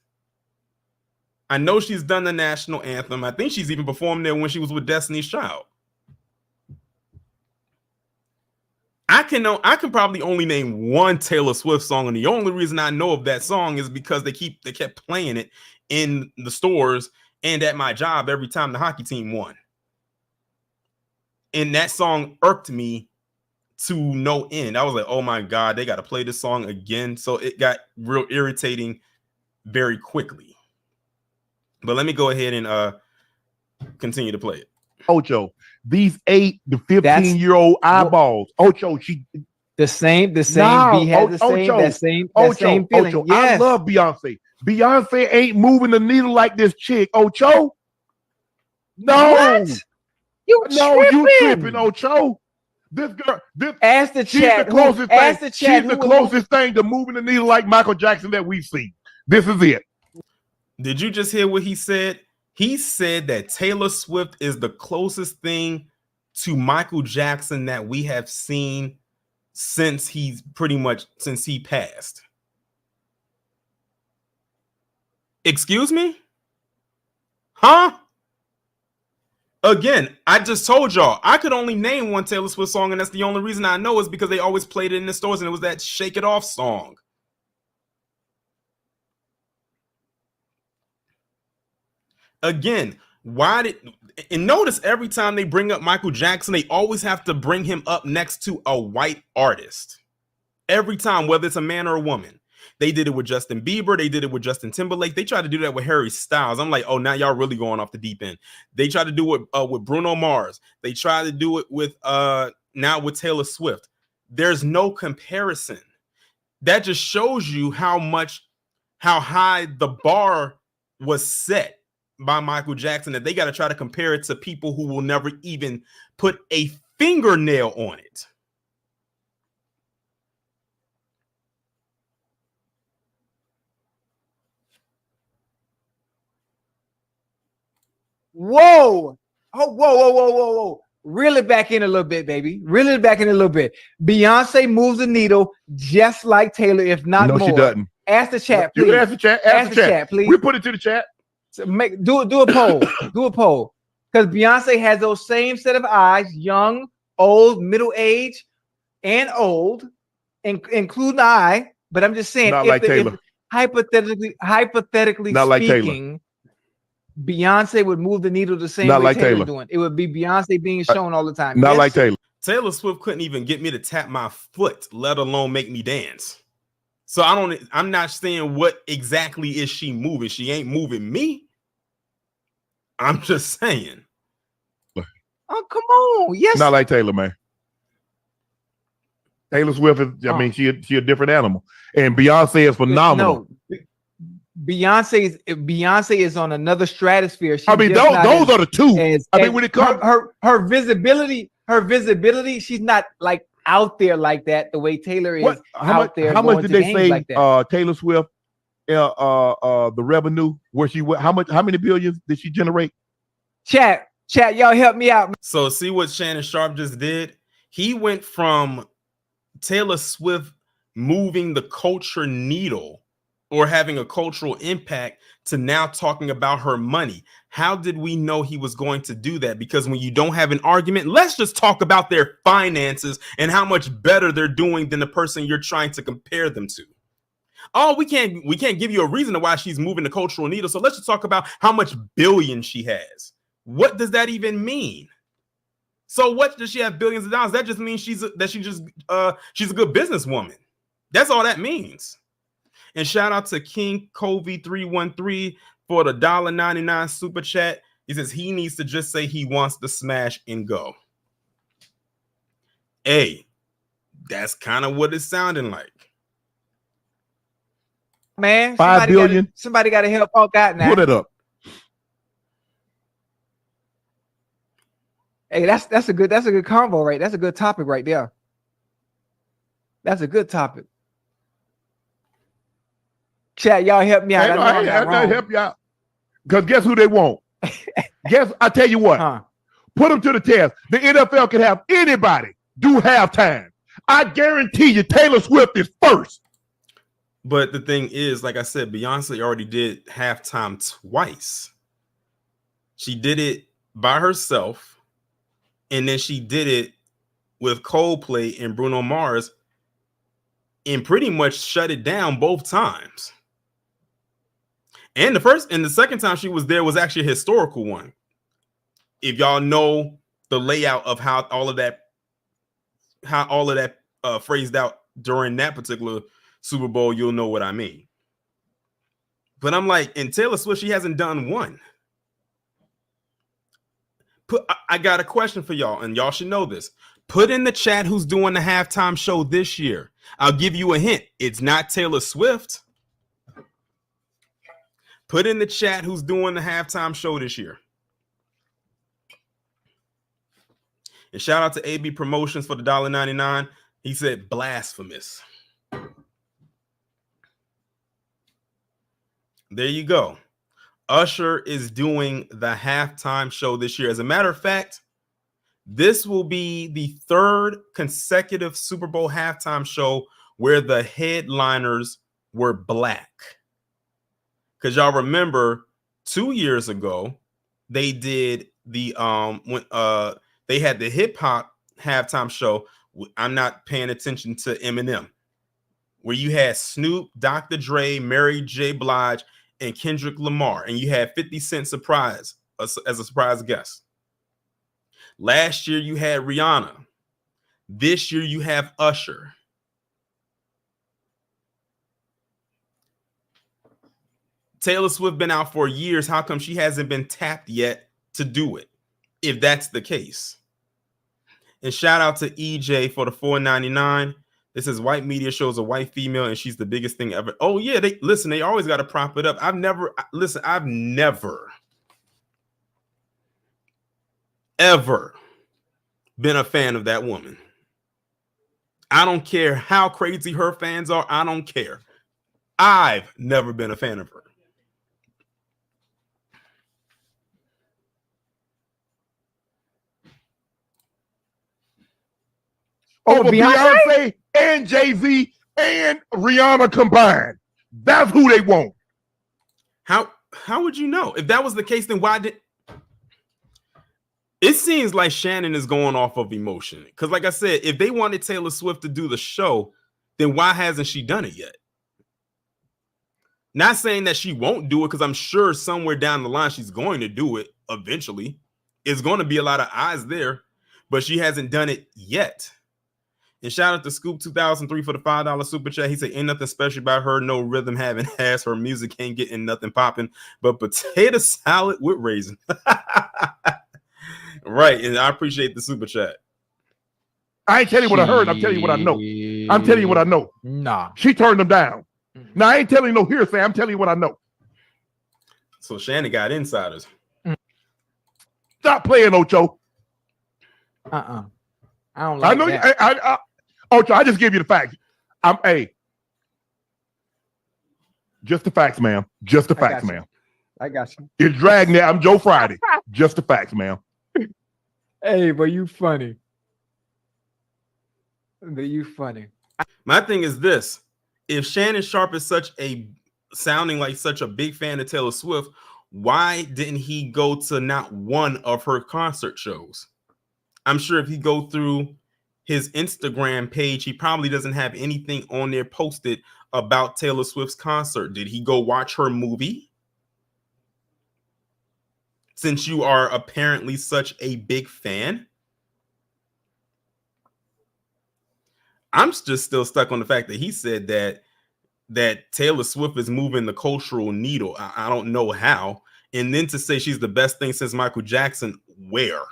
I know she's done the national anthem. I think she's even performed there when she was with Destiny's Child. I can probably only name one Taylor Swift song, and the only reason I know of that song is because they kept playing it in the stores and at my job every time the hockey team won. And that song irked me to no end. I was like, oh my God, they got to play this song again. So it got real irritating very quickly. But let me go ahead and continue to play it. Ocho, these 8 to 15-year-old eyeballs. Ocho, the same. B had the same feeling. Ocho, Yes. I love Beyonce. Beyonce ain't moving the needle like this chick, Ocho. No, What? You tripping, Ocho. This girl, ask the she's chat. the closest Ask thing. the chat. She's the closest thing to moving the needle like Michael Jackson that we've seen. This is it. Did you just hear what he said? He said that Taylor Swift is the closest thing to Michael Jackson that we have seen since he passed. Excuse me? Huh? Again, I just told y'all I could only name one Taylor Swift song, and that's the only reason I know is because they always played it in the stores, and it was that Shake It Off song. Again, notice every time they bring up Michael Jackson, they always have to bring him up next to a white artist. Every time, whether it's a man or a woman. They did it with Justin Bieber. They did it with Justin Timberlake. They tried to do that with Harry Styles. I'm like, oh, now y'all really going off the deep end. They tried to do it with Bruno Mars. They tried to do it with now with Taylor Swift. There's no comparison. That just shows you how high the bar was set by Michael Jackson, that they got to try to compare it to people who will never even put a fingernail on it. Whoa. Oh, whoa. Reel it back in a little bit, baby. Reel it back in a little bit. Beyonce moves the needle just like Taylor, if not more. No, she doesn't. Ask the chat, please. You ask the chat. Ask the chat, please. We put it to the chat. So do a poll. Do a poll. Because Beyonce has those same set of eyes, young, old, middle age, and old, including I. But I'm just saying, not like Taylor. Hypothetically not like speaking, Beyonce would move the needle the same not way like Taylor Taylor doing. It would be Beyonce being shown all the time. Not like Taylor. Taylor Swift couldn't even get me to tap my foot, let alone make me dance. So I'm not saying what exactly is she moving. She ain't moving me. I'm just saying. Oh, come on. Yes. Not like Taylor, man. Taylor Swift is, I mean, she a different animal. And Beyonce is phenomenal. No. Beyonce is on another stratosphere. Those are the two. When it comes her visibility, she's not like out there like that the way Taylor is out there. How much did they say like Taylor Swift the revenue where how many billions did she generate? Chat, y'all help me out. So see what Shannon Sharpe just did? He went from Taylor Swift moving the culture needle or having a cultural impact to now talking about her money. How did we know he was going to do that? Because when you don't have an argument, let's just talk about their finances and how much better they're doing than the person you're trying to compare them to. Oh, we can't give you a reason to why she's moving the cultural needle. So let's just talk about how much billions she has. What does that even mean? So what does she have billions of dollars? That just means she's a good businesswoman. That's all that means. And shout out to King Covey 313 for the $1.99 super chat. He says he needs to just say he wants to smash and go. Hey, that's kind of what it's sounding like. Man, 5 billion. Somebody got to help out that now. Put it up. Hey, that's a good convo, right? That's a good topic right there. That's a good topic. Chat, y'all help me out. I help you out. Because guess who they want? I tell you what. Put them to the test. The NFL can have anybody do halftime. I guarantee you Taylor Swift is first. But the thing is, like I said, Beyonce already did halftime twice. She did it by herself, and then she did it with Coldplay and Bruno Mars, and pretty much shut it down both times. And the second time she was there was actually a historical one. If y'all know the layout of how all of that phrased out during that particular Super Bowl, you'll know what I mean. But I'm like, in Taylor Swift, she hasn't done one. I got a question for y'all, and y'all should know this. Put in the chat who's doing the halftime show this year. I'll give you a hint. It's not Taylor Swift. Put in the chat who's doing the halftime show this year. And shout out to AB Promotions for the $1.99. He said blasphemous. There you go. Usher is doing the halftime show this year. As a matter of fact, this will be the third consecutive Super Bowl halftime show where the headliners were black. Because y'all remember 2 years ago, they did the when they had the hip hop halftime show. I'm not paying attention to Eminem, where you had Snoop, Dr. Dre, Mary J. Blige, and Kendrick Lamar, and you had 50 Cent surprise as a surprise guest. Last year you had Rihanna. This year you have Usher. Taylor Swift been out for years. How come she hasn't been tapped yet to do it, if that's the case? And shout out to EJ for the $4.99. This says white media shows a white female and she's the biggest thing ever. Oh yeah, they always got to prop it up. I've never ever been a fan of that woman. I don't care how crazy her fans are. I don't care. I've never been a fan of her. Over Beyonce and Jay-Z and Rihanna combined. That's who they want. How would you know? If that was the case, then why did it seems like Shannon is going off of emotion? Because like I said, if they wanted Taylor Swift to do the show, then why hasn't she done it yet? Not saying that she won't do it, because I'm sure somewhere down the line she's going to do it eventually. It's going to be a lot of eyes there, but she hasn't done it yet. And shout out to Scoop 2003 for the $5 super chat. He said, ain't nothing special about her. No rhythm having ass. Her music ain't getting nothing popping but potato salad with raisin. Right. And I appreciate the super chat. I ain't telling you what I heard. I'm telling you what I know. I'm telling you what I know. Nah. She turned them down. Now, I ain't telling you no hearsay. I'm telling you what I know. So Shannon got insiders. Stop playing, Ocho. I don't like I know that. Ocho, I just give you the facts. Just the facts, ma'am. Just the facts, ma'am. I got you. You're dragging it. I'm Joe Friday. Just the facts, ma'am. Hey, but you funny. But you funny. My thing is this. If Shannon Sharpe is sounding like such a big fan of Taylor Swift, why didn't he go to not one of her concert shows? I'm sure if he go through his Instagram page, he probably doesn't have anything on there posted about Taylor Swift's concert. Did he go watch her movie? Since you are apparently such a big fan. I'm just still stuck on the fact that he said that Taylor Swift is moving the cultural needle. I don't know how. And then to say she's the best thing since Michael Jackson, where?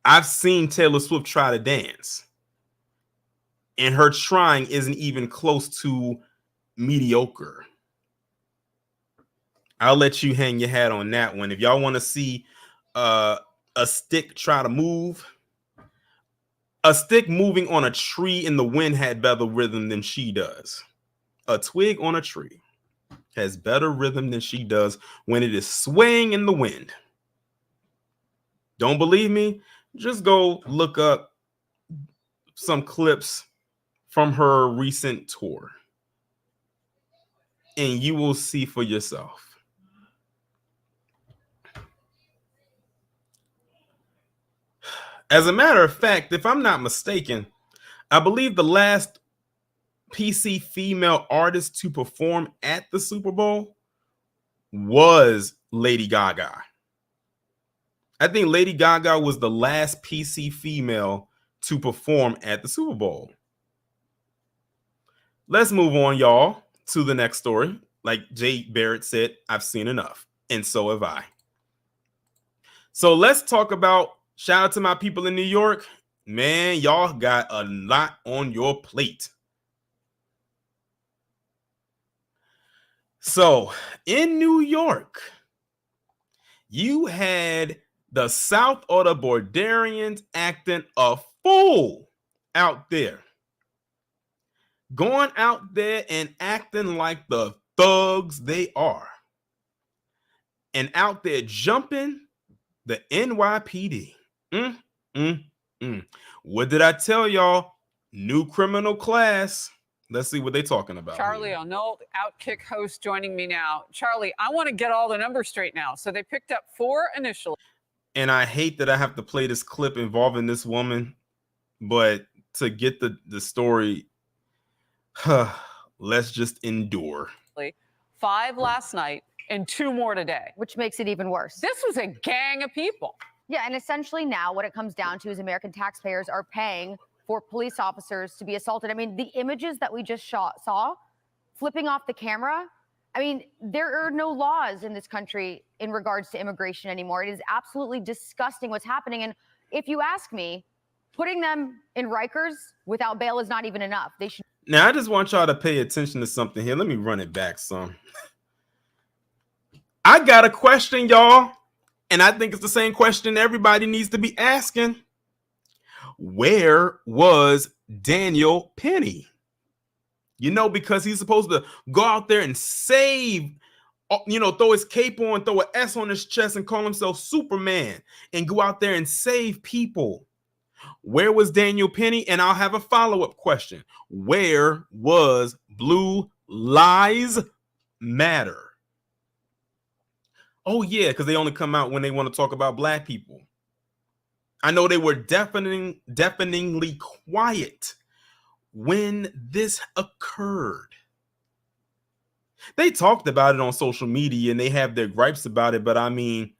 I've seen Taylor Swift try to dance, and her trying isn't even close to mediocre. I'll let you hang your hat on that one. If y'all want to see a stick try to move, a stick moving on a tree in the wind had better rhythm than she does. A twig on a tree has better rhythm than she does when it is swaying in the wind. Don't believe me? Just go look up some clips from her recent tour, and you will see for yourself. As a matter of fact, if I'm not mistaken, I believe the last PC female artist to perform at the Super Bowl was Lady Gaga. I think Lady Gaga was the last PC female to perform at the Super Bowl. Let's move on, y'all, to the next story. Like Jay Barrett said, I've seen enough, and so have I. So let's talk about, shout out to my people in New York. Man, y'all got a lot on your plate. So in New York, you had the South or the Bordarians acting a fool out there. Going out there and acting like the thugs they are. And out there jumping the NYPD. What did I tell y'all? New criminal class. Let's see what they're talking about. Charlie O'Neill, Outkick host, joining me now. Charlie, I want to get all the numbers straight now. So they picked up 4 initially. And I hate that I have to play this clip involving this woman, but to get the story, let's just endure. 5 last night and 2 more today. Which makes it even worse. This was a gang of people. Yeah, and essentially now what it comes down to is American taxpayers are paying for police officers to be assaulted. I mean, the images that we just saw, flipping off the camera, I mean, there are no laws in this country in regards to immigration anymore. It is absolutely disgusting what's happening. And if you ask me, putting them in Rikers without bail is not even enough. They should. Now, I just want y'all to pay attention to something here. Let me run it back some. I got a question, y'all, and I think it's the same question everybody needs to be asking. Where was Daniel Penny? You know, because he's supposed to go out there and save, you know, throw his cape on, throw an S on his chest and call himself Superman and go out there and save people. Where was Daniel Penny? And I'll have a follow-up question. Where was Blue Lives Matter? Oh, yeah, because they only come out when they want to talk about black people. I know they were deafeningly quiet when this occurred. They talked about it on social media and they have their gripes about it, but I mean,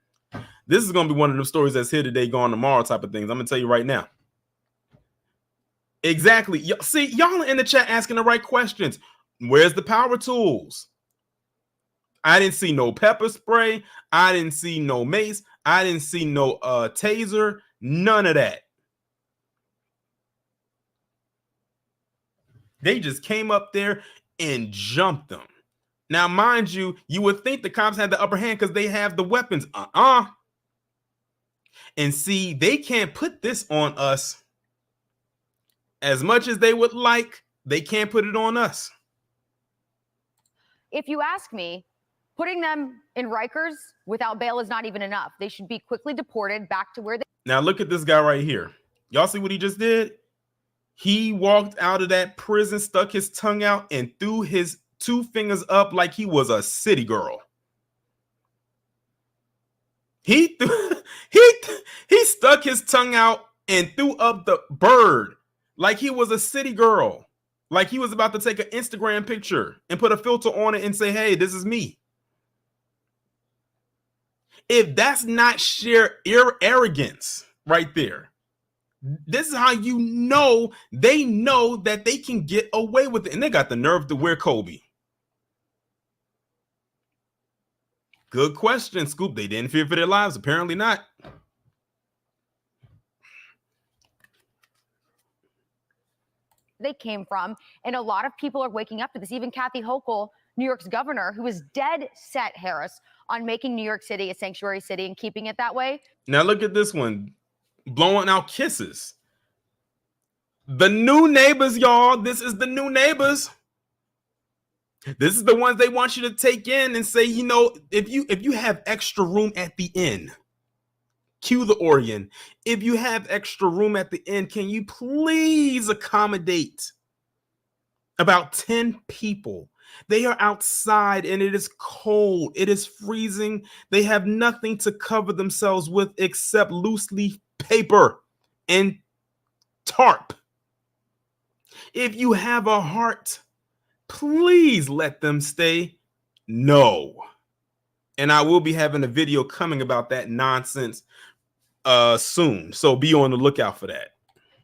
this is going to be one of those stories that's here today, gone tomorrow type of things. I'm going to tell you right now. Exactly. See, y'all in the chat asking the right questions. Where's the power tools? I didn't see no pepper spray. I didn't see no mace. I didn't see no taser. None of that. They just came up there and jumped them. Now, mind you, you would think the cops had the upper hand because they have the weapons. And see, they can't put this on us as much as they would like. They can't put it on us. If you ask me, putting them in Rikers without bail is not even enough. They should be quickly deported back to where they. Now look at this guy right here. Y'all see what he just did? He walked out of that prison, stuck his tongue out, and threw his 2 fingers up like he was a city girl. He stuck his tongue out and threw up the bird like he was a city girl. Like he was about to take an Instagram picture and put a filter on it and say, hey, this is me. If that's not sheer arrogance right there, this is how you know they know that they can get away with it. And they got the nerve to wear Kobe. Good question, Scoop. They didn't fear for their lives. Apparently not. They came from, and a lot of people are waking up to this. Even Kathy Hochul, New York's governor, who is dead set, Harris, on making New York City a sanctuary city and keeping it that way. Now look at this one, blowing out kisses. The new neighbors, y'all. This is the new neighbors. This is the ones they want you to take in and say, you know, if you have extra room at the inn, cue the organ. If you have extra room at the end, can you please accommodate about 10 people? They are outside and it is cold. It is freezing. They have nothing to cover themselves with except loose leaf paper and tarp. If you have a heart, please let them stay. No. And I will be having a video coming about that nonsense soon. So be on the lookout for that.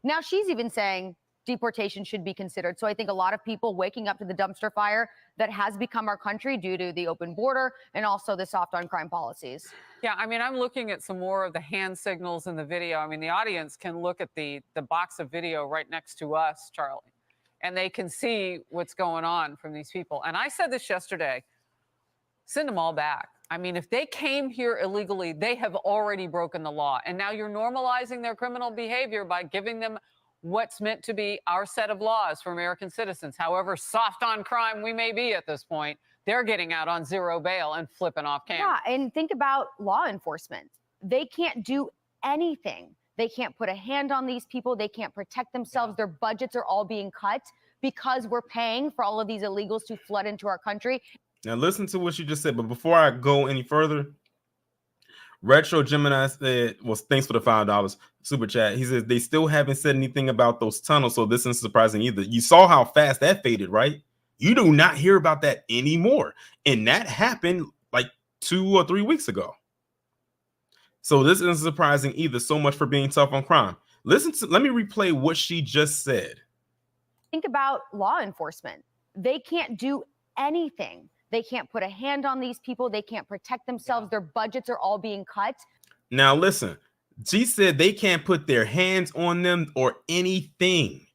Now she's even saying deportation should be considered. So I think a lot of people waking up to the dumpster fire that has become our country due to the open border and also the soft on crime policies. Yeah, I mean, I'm looking at some more of the hand signals in the video. I mean, the audience can look at the box of video right next to us, Charlie, and they can see what's going on from these people. And I said this yesterday, send them all back. I mean, if they came here illegally, they have already broken the law. And now you're normalizing their criminal behavior by giving them what's meant to be our set of laws for American citizens. However soft on crime we may be at this point, they're getting out on zero bail and flipping off camera. Yeah, and think about law enforcement. They can't do anything. They can't put a hand on these people. They can't protect themselves. Their budgets are all being cut because we're paying for all of these illegals to flood into our country. Now listen to what you just said, but before I go any further, Retro Gemini said, well, thanks for the $5 super chat. He says they still haven't said anything about those tunnels, so this isn't surprising either. You saw how fast that faded, right? You do not hear about that anymore. And that happened like 2 or 3 weeks ago. So this isn't surprising either. So much for being tough on crime. Let me replay what she just said. Think about law enforcement. They can't do anything. They can't put a hand on these people. They can't protect themselves. Their budgets are all being cut. Now, listen, she said they can't put their hands on them or anything.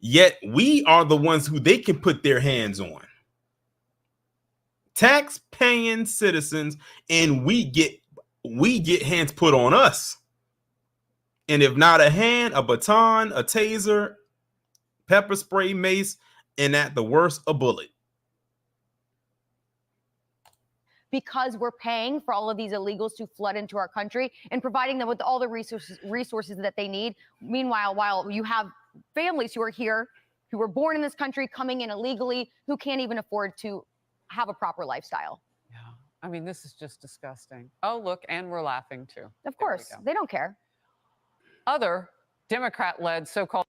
Yet we are the ones who they can put their hands on. Tax-paying citizens, and we get hands put on us. And if not a hand, a baton, a taser, pepper spray, mace, and at the worst, a bullet. Because we're paying for all of these illegals to flood into our country and providing them with all the resources that they need. Meanwhile, while you have families who are here, who were born in this country, coming in illegally, who can't even afford to have a proper lifestyle. Yeah, I mean, this is just disgusting. Oh, look, and we're laughing too. Of course, they don't care. Other Democrat-led so-called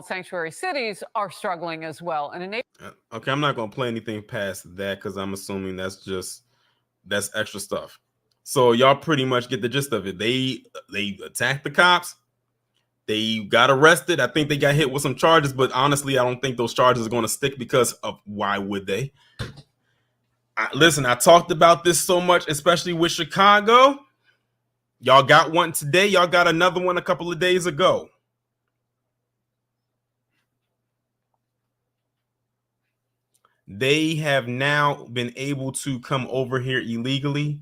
sanctuary cities are struggling as well. And okay, I'm not going to play anything past that because I'm assuming that's extra stuff. So y'all pretty much get the gist of it. They attacked the cops. They got arrested. I think they got hit with some charges, but honestly, I don't think those charges are going to stick because of why would they? Listen, I talked about this so much, especially with Chicago. Y'all got one today. Y'all got another one a couple of days ago. They have now been able to come over here illegally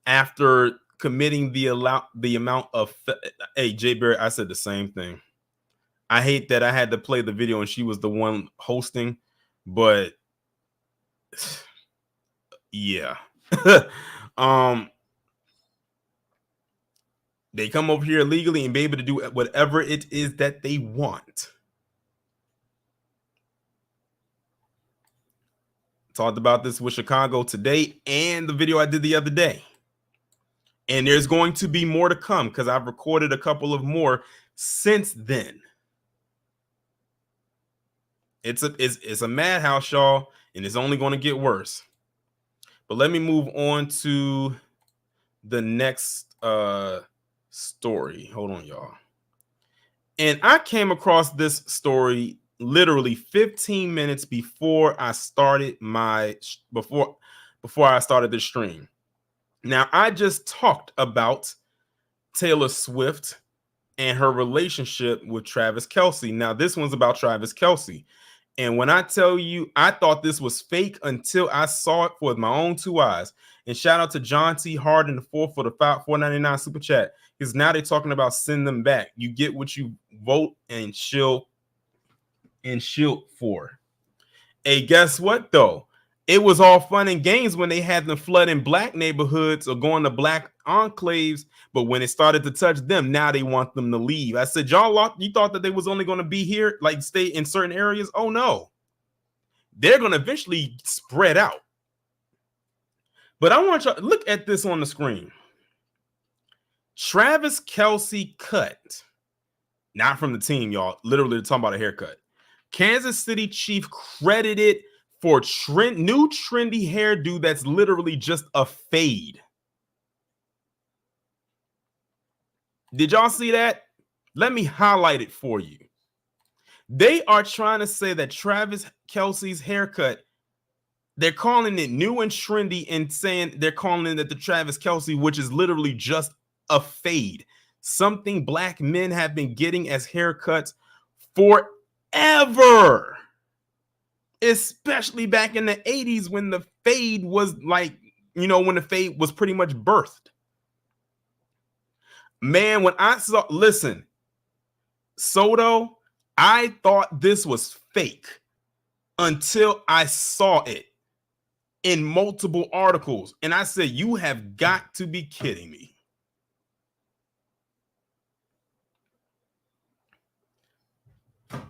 after committing the amount of. Hey, Jay Barrett, I said the same thing. I hate that I had to play the video and she was the one hosting, but yeah. They come over here illegally and be able to do whatever it is that they want. Talked about this with Chicago today and the video I did the other day. And there's going to be more to come because I've recorded a couple of more since then. It's a madhouse, y'all, and it's only going to get worse. But let me move on to the next story. Hold on, y'all. And I came across this story literally 15 minutes before I started before I started the stream. Now, I just talked about Taylor Swift and her relationship with Travis Kelce. Now, this one's about Travis Kelce. And when I tell you, I thought this was fake until I saw it with my own two eyes. And shout out to John T. Harden for the $4.99 super chat. Because now they're talking about send them back. You get what you vote and shield for. Hey, guess what though? It was all fun and games when they had them flood in black neighborhoods or going to black enclaves, but when it started to touch them, now they want them to leave. I said, you thought that they was only going to be here, like stay in certain areas? Oh no, they're going to eventually spread out. But I want you to look at this on the screen. Travis Kelce cut, not from the team, y'all. Literally, talking about a haircut. Kansas City Chief credited for new trendy hairdo that's literally just a fade. Did y'all see that? Let me highlight it for you. They are trying to say that Travis Kelce's haircut, they're calling it new and trendy and saying they're calling it the Travis Kelce, which is literally just a fade. Something black men have been getting as haircuts forever. Especially back in the 80s when the fade was like, when the fade was pretty much birthed. Man, when I saw, listen, Soto, I thought this was fake until I saw it in multiple articles. And I said, you have got to be kidding me.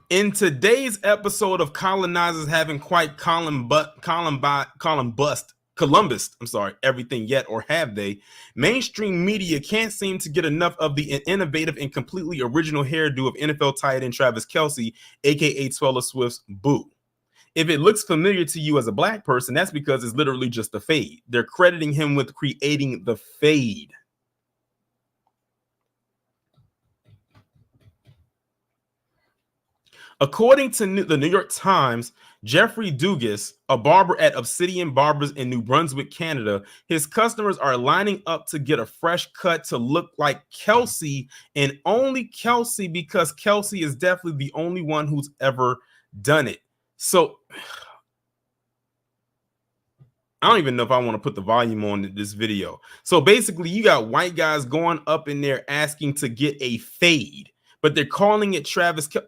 In today's episode of Colonizers Haven't Quite Columbus, everything yet, or have they? Mainstream media can't seem to get enough of the innovative and completely original hairdo of NFL tight end Travis Kelce, aka Taylor Swift's Boo. If it looks familiar to you as a black person, that's because it's literally just a fade. They're crediting him with creating the fade. According to the New York Times, Jeffrey Dugas, a barber at Obsidian Barbers in New Brunswick, Canada, his customers are lining up to get a fresh cut to look like Kelce, and only Kelce, because Kelce is definitely the only one who's ever done it. So I don't even know if I want to put the volume on this video. So basically, you got white guys going up in there asking to get a fade, but they're calling it Travis Kelce.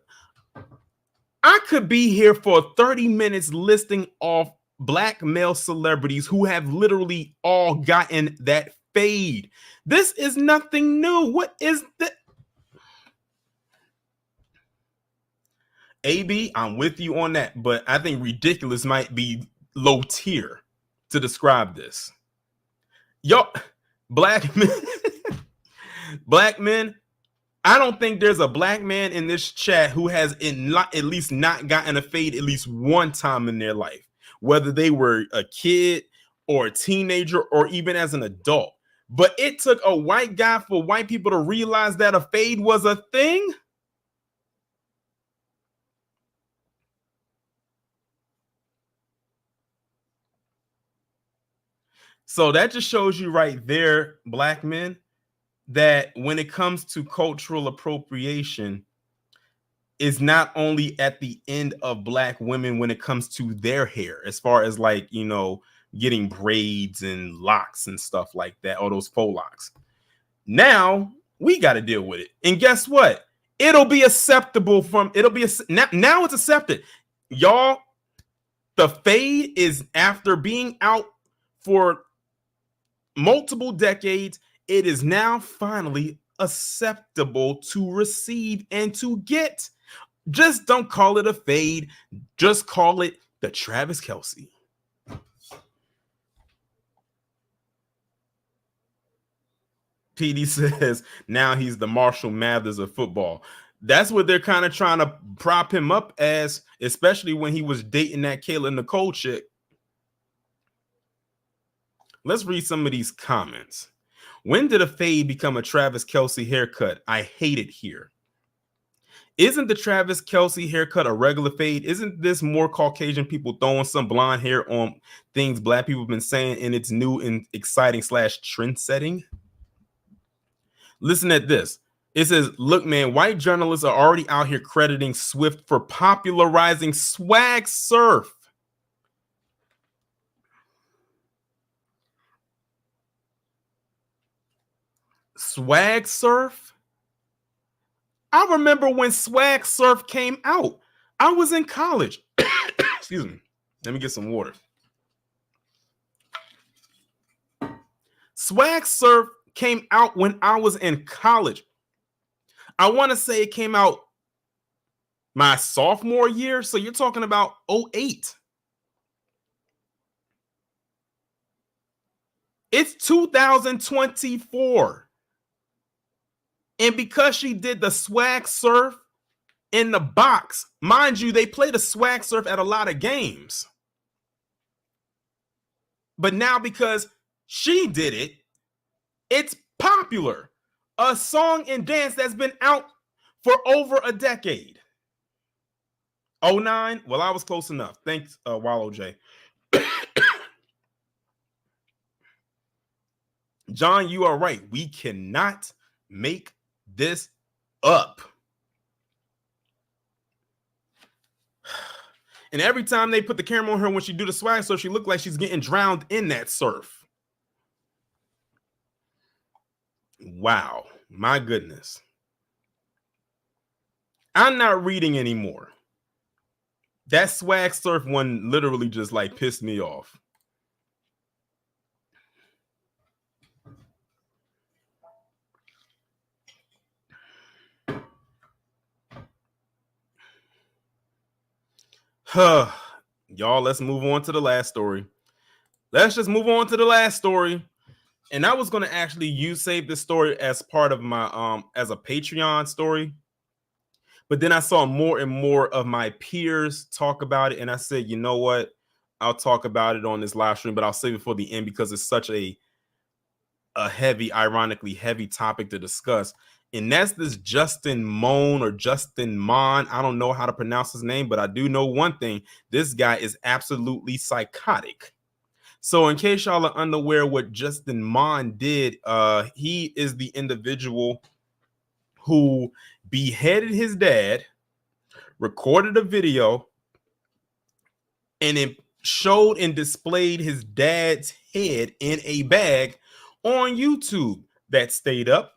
I could be here for 30 minutes listing off black male celebrities who have literally all gotten that fade. This is nothing new. What is that? AB, I'm with you on that, but I think ridiculous might be low tier to describe this. Yo, black men, black men, I don't think there's a black man in this chat who has at least not gotten a fade at least one time in their life, whether they were a kid or a teenager or even as an adult. But it took a white guy for white people to realize that a fade was a thing. So that just shows you right there, black men, that when it comes to cultural appropriation, is not only at the end of black women when it comes to their hair, as far as like, getting braids and locks and stuff like that, or those faux locks. Now we got to deal with it. And guess what? It'll be acceptable now it's accepted. Y'all, the fade is, after being out for multiple decades, it is now finally acceptable to receive and to get. Just don't call it a fade. Just call it the Travis Kelce. PD says now he's the Marshall Mathers of football. That's what they're kind of trying to prop him up as, especially when he was dating that Kayla Nicole chick. Let's read some of these comments. When did a fade become a Travis Kelce haircut? I hate it here. Isn't the Travis Kelce haircut a regular fade? Isn't this more Caucasian people throwing some blonde hair on things black people have been saying, and it's new and exciting / trend setting? Listen at this. It says, look, man, white journalists are already out here crediting Swift for popularizing swag surf. Swag surf? I remember when swag surf came out. I was in college. Excuse me. Let me get some water. Swag Surf came out when I was in college. I want to say it came out my sophomore year. So you're talking about 08. It's 2024. And because she did the Swag Surf in the box, mind you, they play the Swag Surf at a lot of games. But now because she did it, it's popular. A song and dance that's been out for over a decade. 09? Well, I was close enough. Thanks, Wallow J. John, you are right. We cannot make this up. And every time they put the camera on her when she do the swag surf, she looked like she's getting drowned in that surf. Wow, my goodness. I'm not reading anymore. That swag surf one literally just like pissed me off. Y'all, let's move on to the last story. Let's just move on to the last story. And I was going to actually save this story as part of my as a Patreon story. But then I saw more and more of my peers talk about it. And I said, you know what? I'll talk about it on this live stream, but I'll save it for the end because it's such a heavy, ironically heavy topic to discuss. And that's this Justin Mon or Justin Mon. I don't know how to pronounce his name, but I do know one thing. This guy is absolutely psychotic. So in case y'all are unaware what Justin Mon did, he is the individual who beheaded his dad, recorded a video, and it showed and displayed his dad's head in a bag on YouTube that stayed up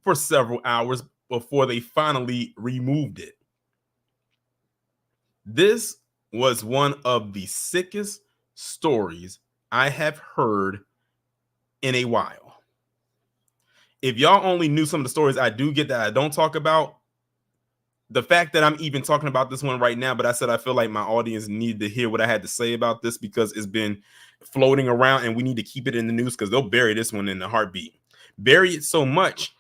for several hours before they finally removed it. This was one of the sickest stories I have heard in a while. If y'all only knew some of the stories I do get that I don't talk about, the fact that I'm even talking about this one right now, but I said I feel like my audience needed to hear what I had to say about this because it's been floating around and we need to keep it in the news because they'll bury this one in a heartbeat. Bury it so much,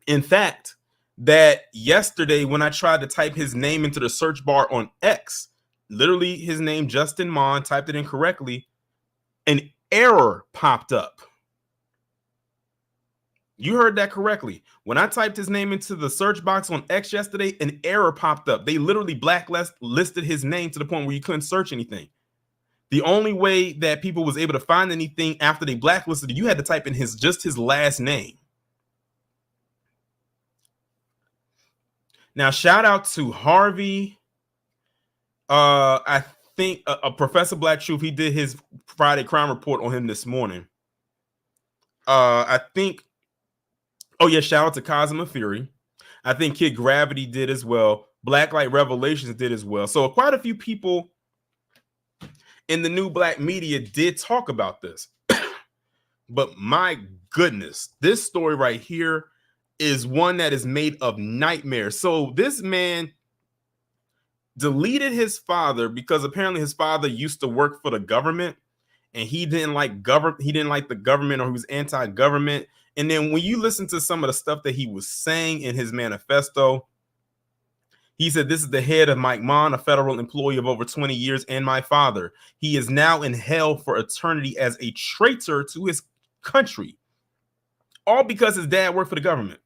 in fact, that yesterday when I tried to type his name into the search bar on X, literally his name, Justin Mon, typed it in correctly, an error popped up. You heard that correctly. When I typed his name into the search box on X yesterday, an error popped up. They literally blacklisted his name to the point where you couldn't search anything. The only way that people was able to find anything after they blacklisted it, you had to type in just his last name. Now, shout out to Harvey. I think Professor Black Truth, he did his Friday crime report on him this morning. I think, oh yeah, shout out to Cosmo Fury. I think Kid Gravity did as well. Blacklight Revelations did as well. So quite a few people in the new black media did talk about this. But my goodness, this story right here is one that is made of nightmares. So this man deleted his father because apparently his father used to work for the government and he didn't like the government, or he was anti-government. And then when you listen to some of the stuff that he was saying in his manifesto, he said, "This is the head of Mike Mon, a federal employee of over 20 years, and my father. He is now in hell for eternity as a traitor to his country." All because his dad worked for the government.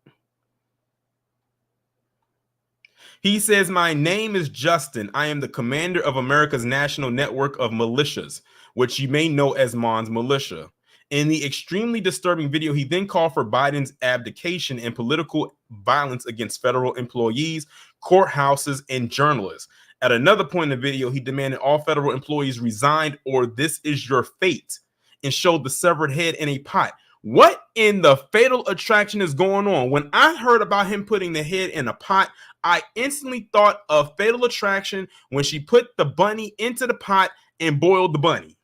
He says, "My name is Justin. I am the commander of America's national network of militias, which you may know as Mon's militia." In the extremely disturbing video, he then called for Biden's abdication and political violence against federal employees, courthouses, and journalists. At another point in the video, he demanded all federal employees resign or this is your fate, and showed the severed head in a pot. What in the fatal attraction is going on? When I heard about him putting the head in a pot, I instantly thought of Fatal Attraction when she put the bunny into the pot and boiled the bunny.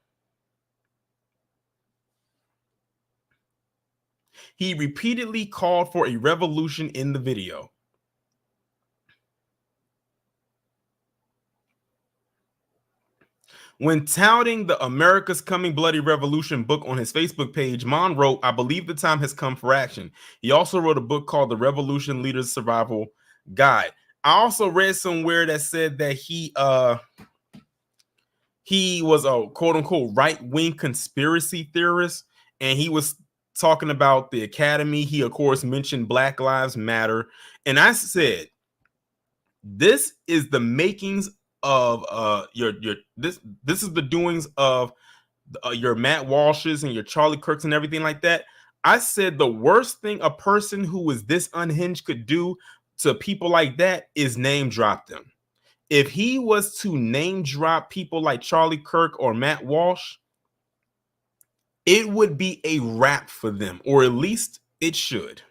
He repeatedly called for a revolution in the video. When touting the America's Coming Bloody Revolution book on his Facebook page, Mon wrote, "I believe the time has come for action." He also wrote a book called The Revolution Leader's Survival Guide. I also read somewhere that said that he was a quote unquote right-wing conspiracy theorist, and he was talking about the academy. He of course mentioned Black Lives Matter, and I said, this is the makings of this is the doings of your Matt Walshes and your Charlie Kirks and everything like that. I said the worst thing a person who is this unhinged could do to people like that is name drop them. If he was to name drop people like Charlie Kirk or Matt Walsh, it would be a wrap for them, or at least it should.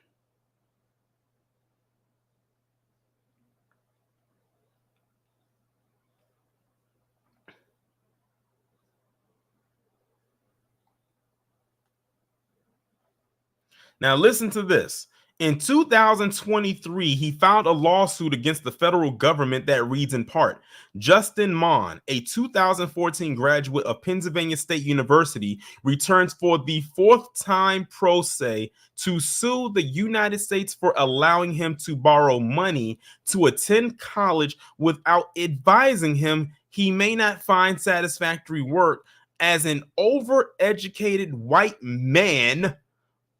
Now listen to this. In 2023, he filed a lawsuit against the federal government that reads in part, Justin Mon, a 2014 graduate of Pennsylvania State University, returns for the fourth time pro se to sue the United States for allowing him to borrow money to attend college without advising him he may not find satisfactory work as an overeducated white man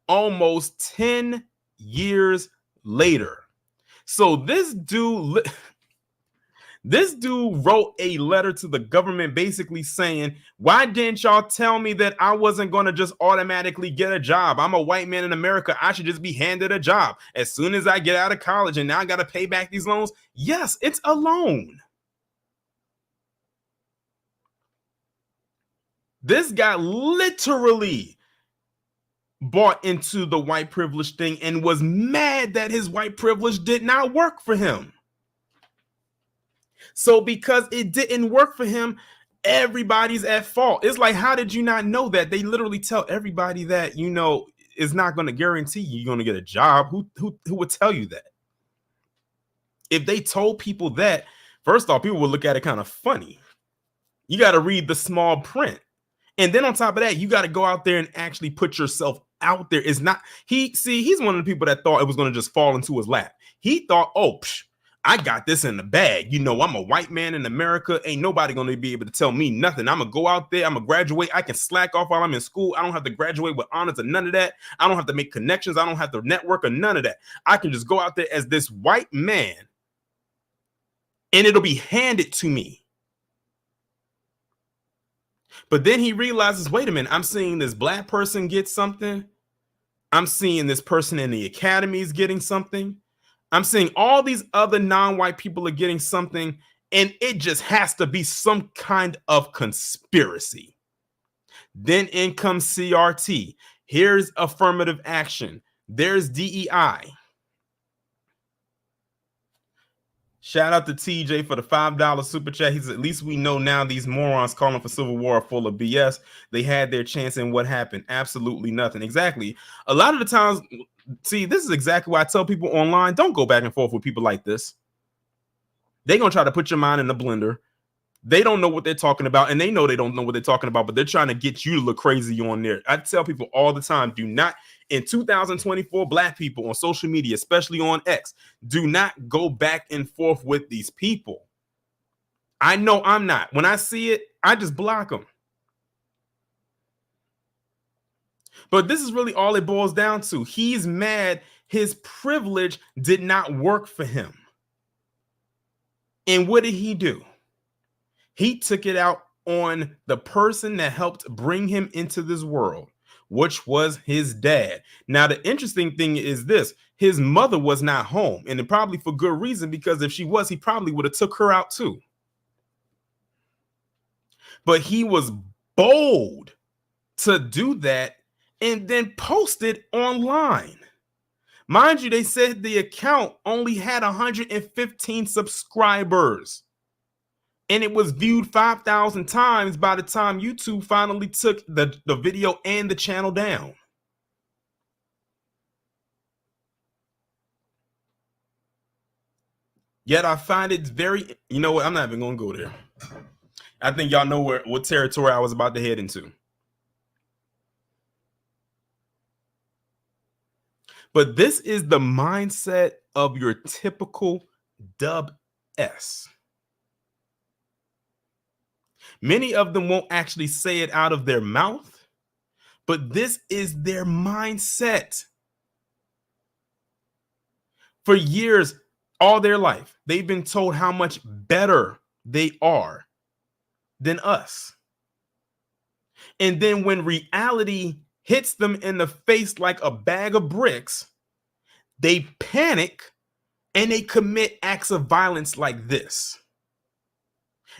almost 10 years later. So this dude wrote a letter to the government basically saying, why didn't y'all tell me that I wasn't going to just automatically get a job? I'm a white man in America. I should just be handed a job as soon as I get out of college, and now I got to pay back these loans. Yes, it's a loan. This guy literally bought into the white privilege thing and was mad that his white privilege did not work for him. So because it didn't work for him, everybody's at fault. It's like, how did you not know that? They literally tell everybody that, you know, it's not going to guarantee you're going to get a job. Who would tell you that? If they told people that, first off, people would look at it kind of funny. You got to read the small print. And then on top of that, you got to go out there and actually put yourself out there. It's not, he's one of the people that thought it was going to just fall into his lap. He thought, oh, I got this in the bag. You know, I'm a white man in America. Ain't nobody going to be able to tell me nothing. I'm going to go out there. I'm going to graduate. I can slack off while I'm in school. I don't have to graduate with honors or none of that. I don't have to make connections. I don't have to network or none of that. I can just go out there as this white man and it'll be handed to me. But then he realizes, wait a minute, I'm seeing this black person get something. I'm seeing this person in the academy is getting something. I'm seeing all these other non-white people are getting something, and it just has to be some kind of conspiracy. Then in comes CRT. Here's affirmative action. There's DEI. Shout out to TJ for the $5 super chat. He says, at least we know now these morons calling for civil war are full of BS. They had their chance, and what happened? Absolutely nothing. Exactly. A lot of the times, see, this is exactly why I tell people online, don't go back and forth with people like this. They're going to try to put your mind in the blender. They don't know what they're talking about, and they know they don't know what they're talking about, but they're trying to get you to look crazy on there. I tell people all the time, do not, in 2024, black people on social media, especially on X, do not go back and forth with these people. I know I'm not. When I see it, I just block them. But this is really all it boils down to. He's mad his privilege did not work for him. And what did he do? He took it out on the person that helped bring him into this world, which was his dad. Now, the interesting thing is this. His mother was not home, and probably for good reason, because if she was, he probably would have took her out too. But he was bold to do that and then post it online. Mind you, they said the account only had 115 subscribers. And it was viewed 5,000 times by the time YouTube finally took the video and the channel down. Yet I find it very, you know what? I'm not even going to go there. I think y'all know what territory I was about to head into. But this is the mindset of your typical dub S. Many of them won't actually say it out of their mouth, but this is their mindset. For years, all their life, they've been told how much better they are than us. And then when reality hits them in the face like a bag of bricks, they panic and they commit acts of violence like this.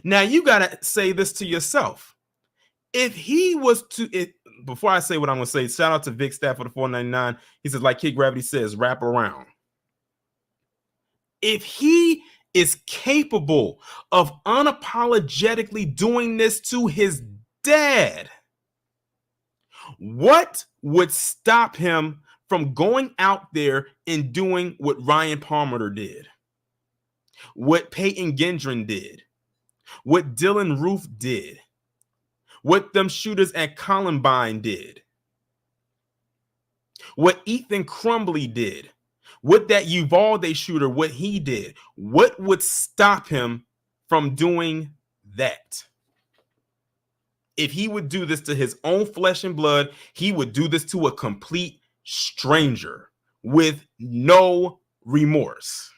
Now, you got to say this to yourself. If he was to, before I say what I'm going to say, shout out to Vic Staff for the $4.99. He says, like Kid Gravity says, wrap around. If he is capable of unapologetically doing this to his dad, what would stop him from going out there and doing what Ryan Palmer did, what Peyton Gendron did, what Dylan Roof did, what them shooters at Columbine did, what Ethan Crumbly did, what that Uvalde shooter, what he did? What would stop him from doing that? If he would do this to his own flesh and blood, he would do this to a complete stranger with no remorse.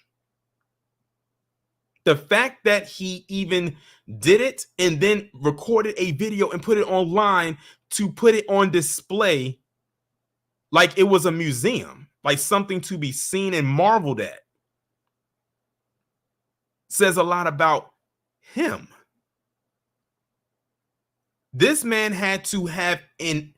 The fact that he even did it and then recorded a video and put it online to put it on display like it was a museum, like something to be seen and marveled at, says a lot about him. This man had to have an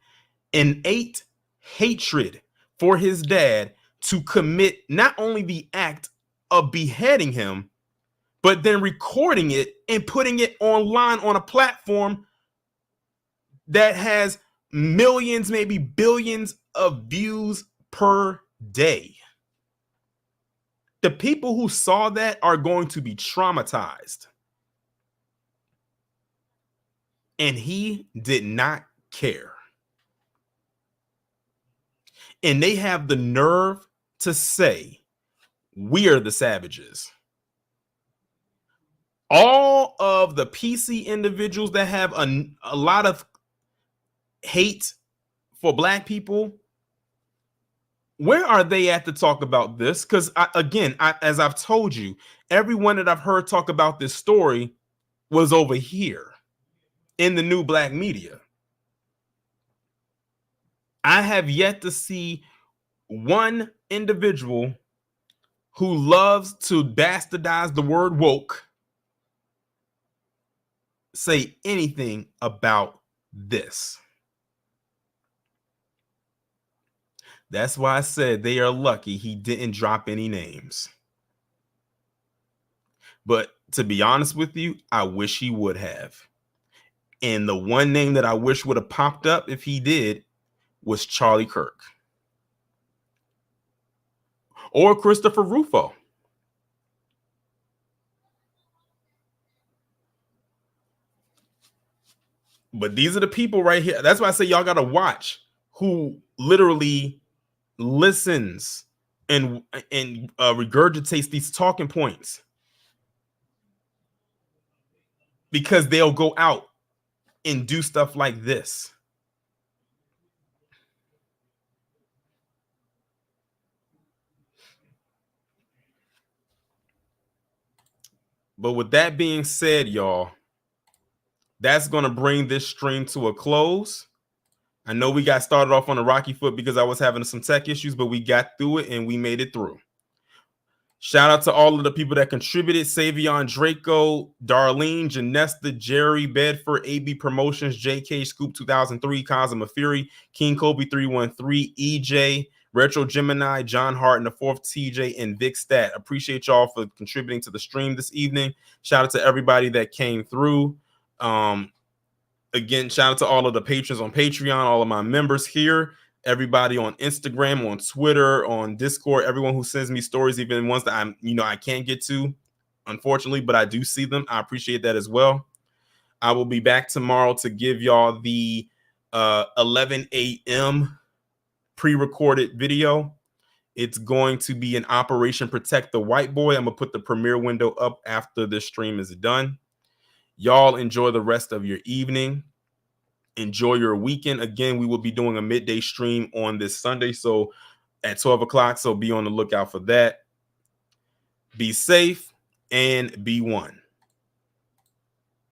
innate hatred for his dad to commit not only the act of beheading him, but then recording it and putting it online on a platform that has millions, maybe billions of views per day. The people who saw that are going to be traumatized. And he did not care. And they have the nerve to say, we are the savages. All of the PC individuals that have a lot of hate for Black people, where are they at to talk about this? Because as I've told you, everyone that I've heard talk about this story was over here in the new Black media. I have yet to see one individual who loves to bastardize the word woke say anything about this. That's why I said they are lucky he didn't drop any names. But to be honest with you, I wish he would have. And the one name that I wish would have popped up if he did was Charlie Kirk or Christopher Rufo. But these are the people right here. That's why I say y'all got to watch who literally listens and regurgitates these talking points, because they'll go out and do stuff like this. But with that being said, y'all, that's going to bring this stream to a close. I know we got started off on a rocky foot because I was having some tech issues, but we got through it and we made it through. Shout out to all of the people that contributed: Savion Draco, Darlene, Janesta, Jerry, Bedford, AB Promotions, JK, Scoop 2003, Cosmo Fury, King Kobe 313, EJ, Retro Gemini, John Hart, and the fourth TJ, and Vic Stat. Appreciate y'all for contributing to the stream this evening. Shout out to everybody that came through. Again, shout out to all of the patrons on Patreon, all of my members here, everybody on Instagram, on Twitter, on Discord, everyone who sends me stories, even ones that I can't get to. unfortunately, but I do see them. I appreciate that as well. I will be back tomorrow to give y'all the 11 a.m. pre-recorded video. It's going to be an Operation Protect the White Boy. I'm going to put the premiere window up after this stream is done. Y'all enjoy the rest of your evening. Enjoy your weekend. Again, we will be doing a midday stream on this Sunday, so at 12 o'clock, so be on the lookout for that. Be safe and be one.